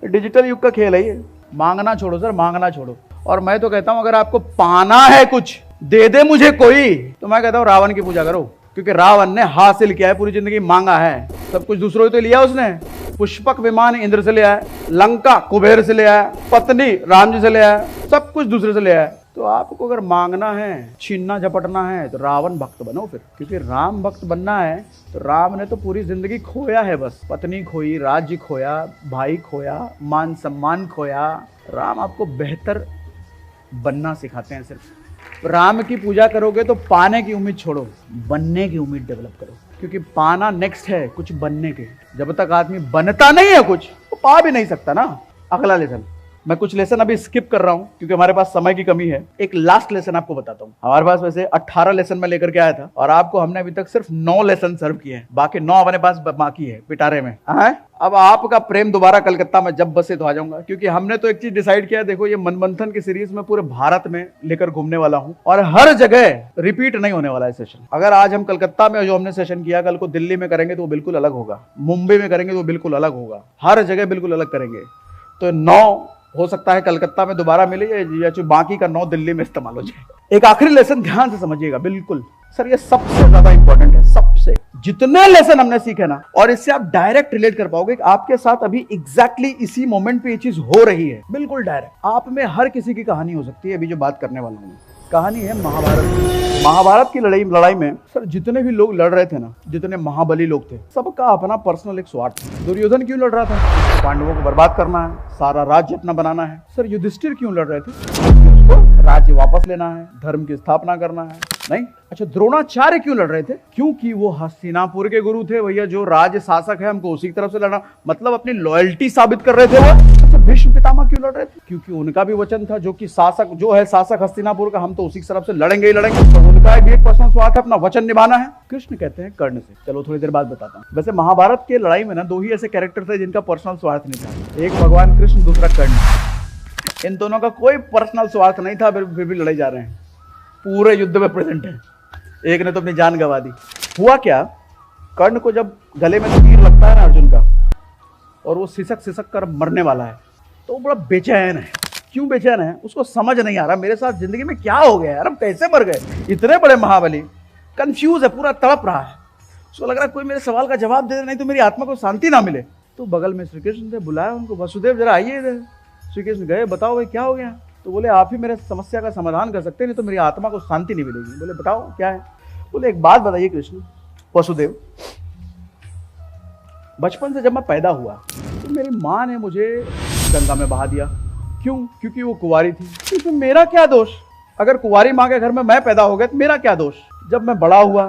डिजिटल युग का खेल है ये। मांगना छोड़ो सर, मांगना छोड़ो। और मैं तो कहता हूँ अगर आपको पाना है कुछ, दे दे मुझे कोई, तो मैं कहता हूँ रावण की पूजा करो, क्योंकि रावण ने हासिल किया है, पूरी जिंदगी मांगा है। सब कुछ दूसरों ही तो लिया उसने। पुष्पक विमान इंद्र से ले आया, लंका कुबेर से ले आया, पत्नी राम जी से ले आया, सब कुछ दूसरे से ले आया। तो आपको अगर मांगना है, छीनना झपटना है, तो रावण भक्त बनो फिर। क्योंकि राम भक्त बनना है तो राम ने तो पूरी जिंदगी खोया है, बस पत्नी खोई, राज्य खोया, भाई खोया, मान सम्मान खोया। राम आपको बेहतर बनना सिखाते हैं। सिर्फ राम की पूजा करोगे तो पाने की उम्मीद छोड़ो, बनने की उम्मीद डेवलप करो। क्योंकि पाना नेक्स्ट है, कुछ बनने के। जब तक आदमी बनता नहीं है कुछ, तो पा भी नहीं सकता ना। अगला लेसन, मैं कुछ लेसन अभी स्किप कर रहा हूं क्योंकि हमारे पास समय की कमी है। एक लास्ट लेसन आपको बताता हूं। हमारे पास वैसे 18 लेसन में लेकर के आया था और आपको हमने अभी तक सिर्फ 9 लेसन सर्व किए हैं, बाकी 9 हमारे पास बाकी है पिटारे में। अब आपका प्रेम दोबारा कलकत्ता में जब बसे तो आ जाऊंगा, क्योंकि हमने तो एक चीज डिसाइड किया। देखो, ये मनमंथन की सीरीज में पूरे भारत में लेकर घूमने वाला हूं और हर जगह रिपीट नहीं होने वाला है सेशन। अगर आज हम कलकत्ता में जो हमने सेशन किया, कल को दिल्ली में करेंगे तो वो बिल्कुल अलग होगा, मुंबई में करेंगे तो बिल्कुल अलग होगा, हर जगह बिल्कुल अलग करेंगे। तो 9 हो सकता है कलकत्ता में दोबारा मिले या जो बाकी का 9 दिल्ली में इस्तेमाल हो जाए। एक आखिरी लेसन ध्यान से समझिएगा, बिल्कुल सर, ये सबसे ज्यादा इंपॉर्टेंट है। सबसे जितने लेसन हमने सीखे ना, और इससे आप डायरेक्ट रिलेट कर पाओगे कि आपके साथ अभी एग्जैक्टली इसी मोमेंट पे ये चीज हो रही है, बिल्कुल डायरेक्ट। आप में हर किसी की कहानी हो सकती है। अभी जो बात करने वाला हूं, कहानी है महाभारत की। महाभारत की लड़ाई में सर जितने भी लोग लड़ रहे थे ना, जितने महाबली लोग थे, सबका अपना पर्सनल एक स्वार्थ था। दुर्योधन क्यों लड़ रहा था? पांडवों को बर्बाद करना है, सारा राज्य अपना बनाना है। सर युधिष्ठिर क्यों लड़ रहे थे? उसको राज्य वापस लेना है, धर्म की स्थापना करना है। नहीं, अच्छा, द्रोणाचार्य क्यों लड़ रहे थे? क्योंकि वो हस्तिनापुर के गुरु थे। भैया जो राज्य शासक है हमको उसी की तरफ से लड़ना, मतलब अपनी लॉयल्टी साबित कर रहे थे वो। अच्छा, भीष्म पितामह क्यों लड़ रहे थे? क्योंकि उनका भी वचन था, जो कि शासक जो है शासक हस्तिनापुर का, हम तो उसी की तरफ से लड़ेंगे ही लड़ेंगे। तो उनका भी एक पर्सनल स्वार्थ है, अपना वचन निभाना है। कृष्ण कहते हैं कर्ण से। चलो थोड़ी देर बाद बताता हूँ। वैसे महाभारत के लड़ाई में ना 2 ही ऐसे कैरेक्टर थे जिनका पर्सनल स्वार्थ नहीं था। एक भगवान कृष्ण, दूसरा कर्ण। इन दोनों का कोई पर्सनल स्वार्थ नहीं था, फिर भी लड़ाई जा रहे हैं, पूरे युद्ध में प्रेजेंट है। एक ने तो अपनी जान गंवा दी। हुआ क्या, कर्ण को जब गले में तीर लगता है ना अर्जुन का, और वो सिसक कर मरने वाला है, तो वो बड़ा बेचैन है। क्यों बेचैन है? उसको समझ नहीं आ रहा मेरे साथ जिंदगी में क्या हो गया यार, हम कैसे मर गए? इतने बड़े महाबली, कंफ्यूज है, पूरा तड़प रहा है। उसको लग रहा है कोई मेरे सवाल का जवाब दे दे, नहीं तो मेरी आत्मा को शांति ना मिले। तो बगल में श्री कृष्ण ने बुलाया उनको, वसुदेव जरा आइए इधर। श्री कृष्ण गए, बताओ भाई क्या हो गया? तो बोले आप ही मेरे समस्या का समाधान कर सकते हैं, नहीं तो मेरी आत्मा को शांति नहीं मिलेगी। बोले बताओ क्या है। बोले एक बात बताइए कृष्ण वसुदेव, बचपन से जब मैं पैदा हुआ तो मेरी माँ ने मुझे गंगा में बहा दिया। क्यों? क्योंकि वो कुंवारी थी। तो मेरा क्या दोष? अगर कुंवारी माँ के घर में मैं पैदा हो गया तो मेरा क्या दोष? जब मैं बड़ा हुआ,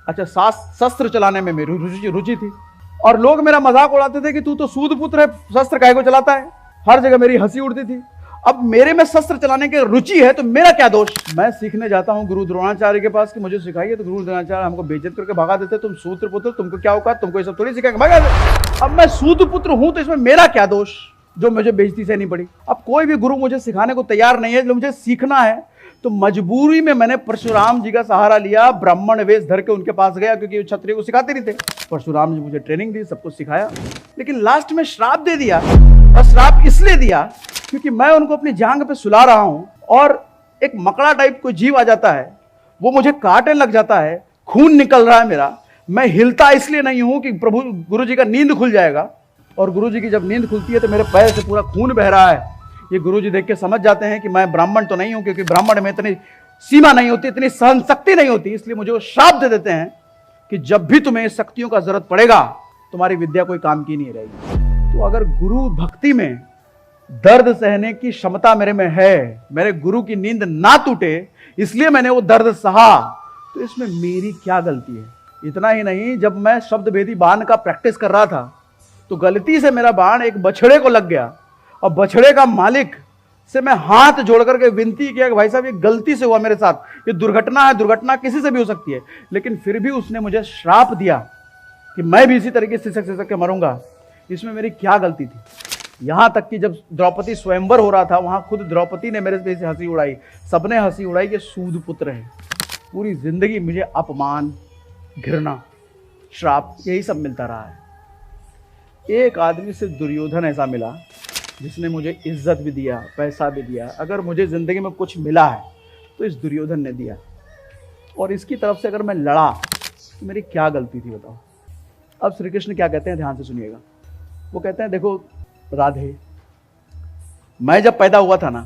अच्छा शस्त्र चलाने में मेरी रुचि थी और लोग मेरा मजाक उड़ाते थे कि तू तो सूद पुत्र है, शस्त्र काहे को चलाता है। हर जगह मेरी हंसी उड़ती थी। अब मेरे में शस्त्र चलाने की रुचि है तो मेरा क्या दोष? मैं सीखने जाता हूँ गुरु द्रोणाचार्य के पास कि मुझे सिखाइए, तो गुरु द्रोणाचार्य हमको बेइज्जत करके भगा देते, तुम सूत्र पुत्र, तुमको क्या औकात, तुमको ये सब थोड़ी सिखाएंगे, भगा देते। अब मैं सूद पुत्र हूं तो इसमें मेरा क्या दोष जो मुझे बेइज्जती सहनी पड़ी? अब कोई भी गुरु मुझे सिखाने को तैयार नहीं है, जो मुझे सीखना है तो मजबूरी में मैंने परशुराम जी का सहारा लिया, ब्राह्मण वेश धर के उनके पास गया, क्योंकि क्षत्रिय को सिखाते नहीं थे। परशुराम जी मुझे ट्रेनिंग दी, सब कुछ सिखाया, लेकिन लास्ट में श्राप दे दिया। और श्राप इसलिए दिया क्योंकि मैं उनको अपनी जांग पे सुला रहा हूं और एक मकड़ा टाइप कोई जीव आ जाता है, वो मुझे काटने लग जाता है, खून निकल रहा है मेरा। मैं हिलता इसलिए नहीं हूं कि प्रभु गुरु जी का नींद खुल जाएगा, और गुरु जी की जब नींद खुलती है तो मेरे पैर से पूरा खून बह रहा है। ये गुरु जी देख के समझ जाते हैं कि मैं ब्राह्मण तो नहीं हूं, क्योंकि ब्राह्मण में इतनी सीमा नहीं होती, इतनी सहन शक्ति नहीं होती, इसलिए मुझे वो श्राप दे देते हैं कि जब भी तुम्हें शक्तियों का जरूरत पड़ेगा तुम्हारी विद्या कोई काम की नहीं रहेगी। तो अगर गुरु भक्ति में दर्द सहने की क्षमता मेरे में है, मेरे गुरु की नींद ना टूटे इसलिए मैंने वो दर्द सहा, तो इसमें मेरी क्या गलती है? इतना ही नहीं, जब मैं शब्द भेदी बाण का प्रैक्टिस कर रहा था तो गलती से मेरा बाण एक बछड़े को लग गया, और बछड़े का मालिक से मैं हाथ जोड़ करके विनती किया कि भाई साहब ये गलती से हुआ मेरे साथ, ये दुर्घटना है, दुर्घटना किसी से भी हो सकती है, लेकिन फिर भी उसने मुझे श्राप दिया कि मैं भी इसी तरीके से सिसक के मरूंगा। इसमें मेरी क्या गलती थी? यहां तक कि जब द्रौपदी स्वयंवर हो रहा था, वहां खुद द्रौपदी ने मेरे पे से हंसी उड़ाई, सबने हंसी उड़ाई कि सूद पुत्र है। पूरी जिंदगी मुझे अपमान, घृणा, श्राप यही सब मिलता रहा है। एक आदमी से दुर्योधन ऐसा मिला जिसने मुझे इज्जत भी दिया, पैसा भी दिया। अगर मुझे जिंदगी में कुछ मिला है तो इस दुर्योधन ने दिया, और इसकी तरफ से अगर मैं लड़ा तो मेरी क्या गलती थी बताओ? अब श्री कृष्ण क्या कहते हैं, ध्यान से सुनिएगा। वो कहते हैं देखो राधे, मैं जब पैदा हुआ था ना,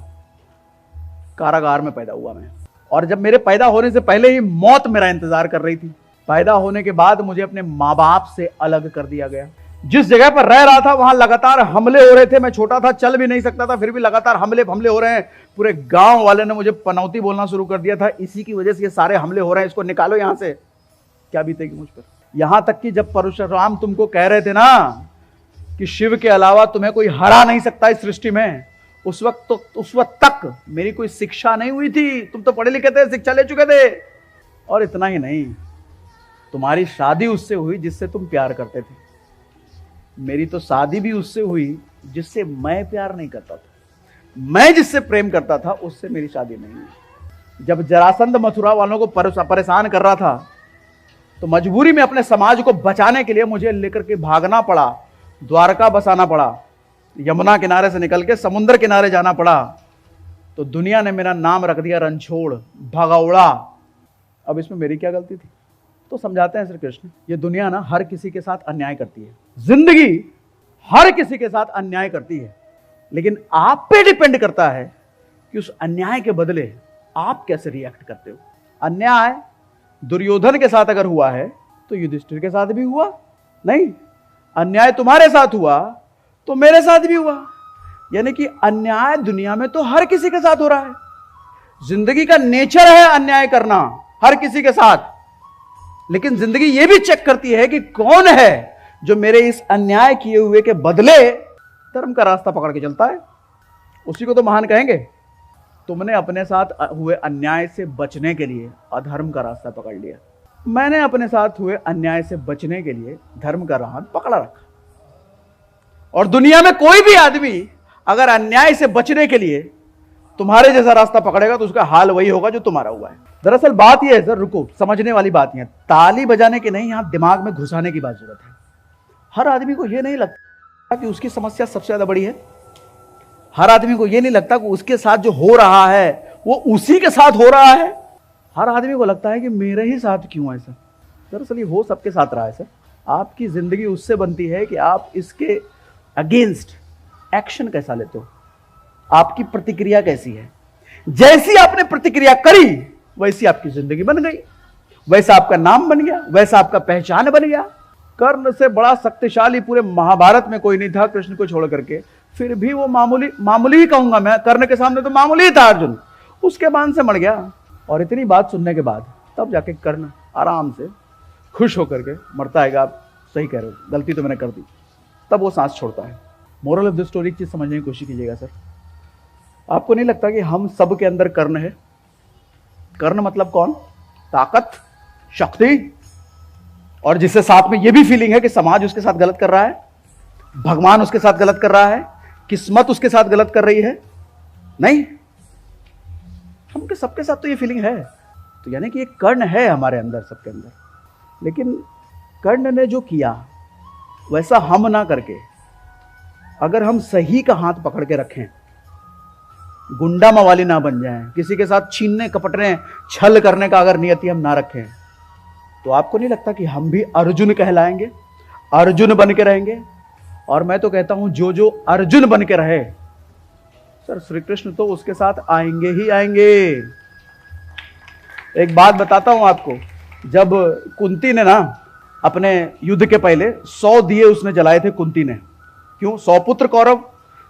कारागार में पैदा हुआ मैं, और जब मेरे पैदा होने से पहले ही मौत मेरा इंतजार कर रही थी। पैदा होने के बाद मुझे अपने माँ बाप से अलग कर दिया गया। जिस जगह पर रह रहा था वहां लगातार हमले हो रहे थे। मैं छोटा था, चल भी नहीं सकता था, फिर भी लगातार हमले हो रहे हैं। पूरे गांव वाले ने मुझे पनौती बोलना शुरू कर दिया था, इसी की वजह से ये सारे हमले हो रहे हैं, इसको निकालो यहां से। क्या बीतेगी मुझ पर? यहां तक कि जब परशुराम तुमको कह रहे थे ना कि शिव के अलावा तुम्हें कोई हरा नहीं सकता इस सृष्टि में, उस वक्त तक मेरी कोई शिक्षा नहीं हुई थी। तुम तो पढ़े लिखे थे, शिक्षा ले चुके थे। और इतना ही नहीं, तुम्हारी शादी उससे हुई जिससे तुम प्यार करते थे। मेरी तो शादी भी उससे हुई जिससे मैं प्यार नहीं करता था। मैं जिससे प्रेम करता था उससे मेरी शादी नहीं हुई। जब जरासंध मथुरा वालों को परेशान कर रहा था तो मजबूरी में अपने समाज को बचाने के लिए मुझे लेकर के भागना पड़ा, द्वारका बसाना पड़ा, यमुना किनारे से निकल के समुद्र किनारे जाना पड़ा। तो दुनिया ने मेरा नाम रख दिया रणछोड़, भगौड़ा। अब इसमें मेरी क्या गलती थी? तो समझाते हैं श्री कृष्ण, ये दुनिया ना हर किसी के साथ अन्याय करती है, जिंदगी हर किसी के साथ अन्याय करती है, लेकिन आप पे डिपेंड करता है कि उस अन्याय के बदले आप कैसे रिएक्ट करते हो। अन्याय दुर्योधन के साथ अगर हुआ है तो युधिष्ठिर के साथ भी हुआ नहीं, अन्याय तुम्हारे साथ हुआ तो मेरे साथ भी हुआ। यानी कि अन्याय दुनिया में तो हर किसी के साथ हो रहा है। जिंदगी का नेचर है अन्याय करना हर किसी के साथ, लेकिन जिंदगी यह भी चेक करती है कि कौन है जो मेरे इस अन्याय किए हुए के बदले धर्म का रास्ता पकड़ के चलता है, उसी को तो महान कहेंगे। तुमने अपने साथ हुए अन्याय से बचने के लिए अधर्म का रास्ता पकड़ लिया, मैंने अपने साथ हुए अन्याय से बचने के लिए धर्म का राह पकड़ा रखा। और दुनिया में कोई भी आदमी अगर अन्याय से बचने के लिए तुम्हारे जैसा रास्ता पकड़ेगा तो उसका हाल वही होगा जो तुम्हारा हुआ है। दरअसल बात यह है सर, रुको, समझने वाली बात यह है, ताली बजाने की नहीं, यहां दिमाग में घुसाने की बात जरूरत है। हर आदमी को यह नहीं लगता कि उसकी समस्या सबसे ज्यादा बड़ी है। हर आदमी को यह नहीं लगता कि उसके साथ जो हो रहा है वो उसी के साथ हो रहा है। हर आदमी को लगता है कि मेरे ही साथ क्यों है सर। दरअसल ये हो सबके साथ रहा है सर। आपकी जिंदगी उससे बनती है कि आप इसके अगेंस्ट एक्शन कैसा लेते हो। आपकी प्रतिक्रिया कैसी है। जैसी आपने प्रतिक्रिया करी वैसी आपकी जिंदगी बन गई, वैसा आपका नाम बन गया, वैसा आपका पहचान बन गया। कर्ण से बड़ा शक्तिशाली पूरे महाभारत में कोई नहीं था कृष्ण को छोड़ करके, फिर भी वो मामूली ही कहूंगा मैं, कर्ण के सामने तो मामूली ही था अर्जुन, उसके बाण से मर गया। और इतनी बात सुनने के बाद तब जाके कर्ण आराम से खुश होकर के मरता है। आप सही कह रहे हो, गलती तो मैंने कर दी, तब वो सांस छोड़ता है। मोरल ऑफ द स्टोरी एक चीज समझने की कोशिश कीजिएगा सर, आपको नहीं लगता कि हम सब के अंदर कर्ण है? कर्ण मतलब कौन? ताकत, शक्ति, और जिससे साथ में यह भी फीलिंग है कि समाज उसके साथ गलत कर रहा है, भगवान उसके साथ गलत कर रहा है, किस्मत उसके साथ गलत कर रही है। नहीं, हमके सबके साथ तो ये फीलिंग है। तो यानी कि ये कर्ण है हमारे अंदर, सबके अंदर। लेकिन कर्ण ने जो किया वैसा हम ना करके अगर हम सही का हाथ पकड़ के रखें, गुंडा मवाली ना बन जाएं, किसी के साथ छीनने कपटने छल करने का अगर नियति हम ना रखें, तो आपको नहीं लगता कि हम भी अर्जुन कहलाएंगे, अर्जुन बन के रहेंगे? और मैं तो कहता हूं जो जो अर्जुन बन के रहे सर, श्री कृष्ण तो उसके साथ आएंगे ही आएंगे। एक बात बताता हूं आपको, जब कुंती ने ना अपने युद्ध के पहले 100 दिए उसने जलाए थे कुंती ने। क्यों? 100 पुत्र कौरव,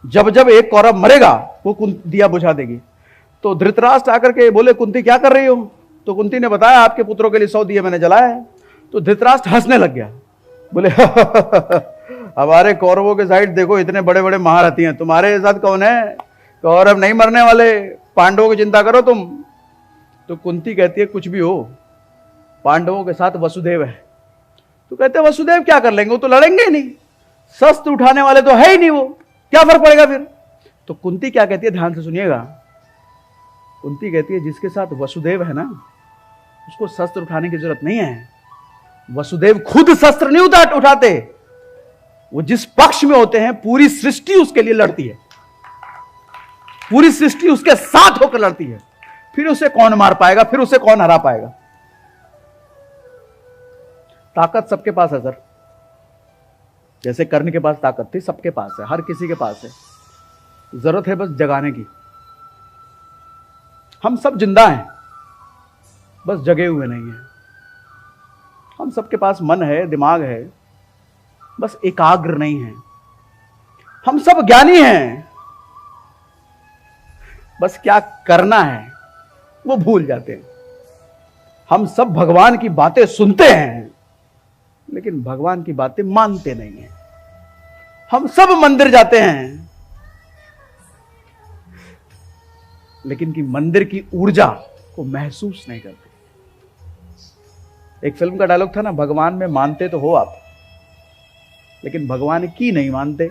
जब जब एक कौरव मरेगा वो दिया बुझा देगी। तो धृतराष्ट्र आकर के बोले कुंती क्या कर रही हो? तो कुंती ने बताया आपके पुत्रों के लिए 100 दिए मैंने जलाए हैं। तो धृतराष्ट्र हंसने लग गया, बोले हमारे कौरवों के साइड देखो इतने बड़े बड़े महारथी हैं, तुम्हारे साथ कौन है? कौरव नहीं मरने वाले, पांडवों की चिंता करो तुम। तो कुंती कहती है कुछ भी हो, पांडवों के साथ वसुदेव है। तो कहते हैं वसुदेव क्या कर लेंगे, वो तो लड़ेंगे ही नहीं, शस्त्र उठाने वाले तो है ही नहीं, वो क्या फर्क पड़ेगा फिर। तो कुंती क्या कहती है, ध्यान से सुनिएगा। कुंती कहती है जिसके साथ वसुदेव है ना उसको शस्त्र उठाने की जरूरत नहीं है। वसुदेव खुद शस्त्र नहीं उठाते, वो जिस पक्ष में होते हैं पूरी सृष्टि उसके लिए लड़ती है, पूरी सृष्टि उसके साथ होकर लड़ती है। फिर उसे कौन मार पाएगा, फिर उसे कौन हरा पाएगा? ताकत सबके पास है सर, जैसे कर्ण के पास ताकत थी, सबके पास है, हर किसी के पास है। जरूरत है बस जगाने की। हम सब जिंदा हैं, बस जगे हुए नहीं हैं। हम सबके पास मन है, दिमाग है, बस एकाग्र नहीं है। हम सब ज्ञानी हैं, बस क्या करना है वो भूल जाते हैं। हम सब भगवान की बातें सुनते हैं लेकिन भगवान की बातें मानते नहीं हैं। हम सब मंदिर जाते हैं लेकिन कि मंदिर की ऊर्जा को महसूस नहीं करते। एक फिल्म का डायलॉग था ना, भगवान में मानते तो हो आप लेकिन भगवान की नहीं मानते।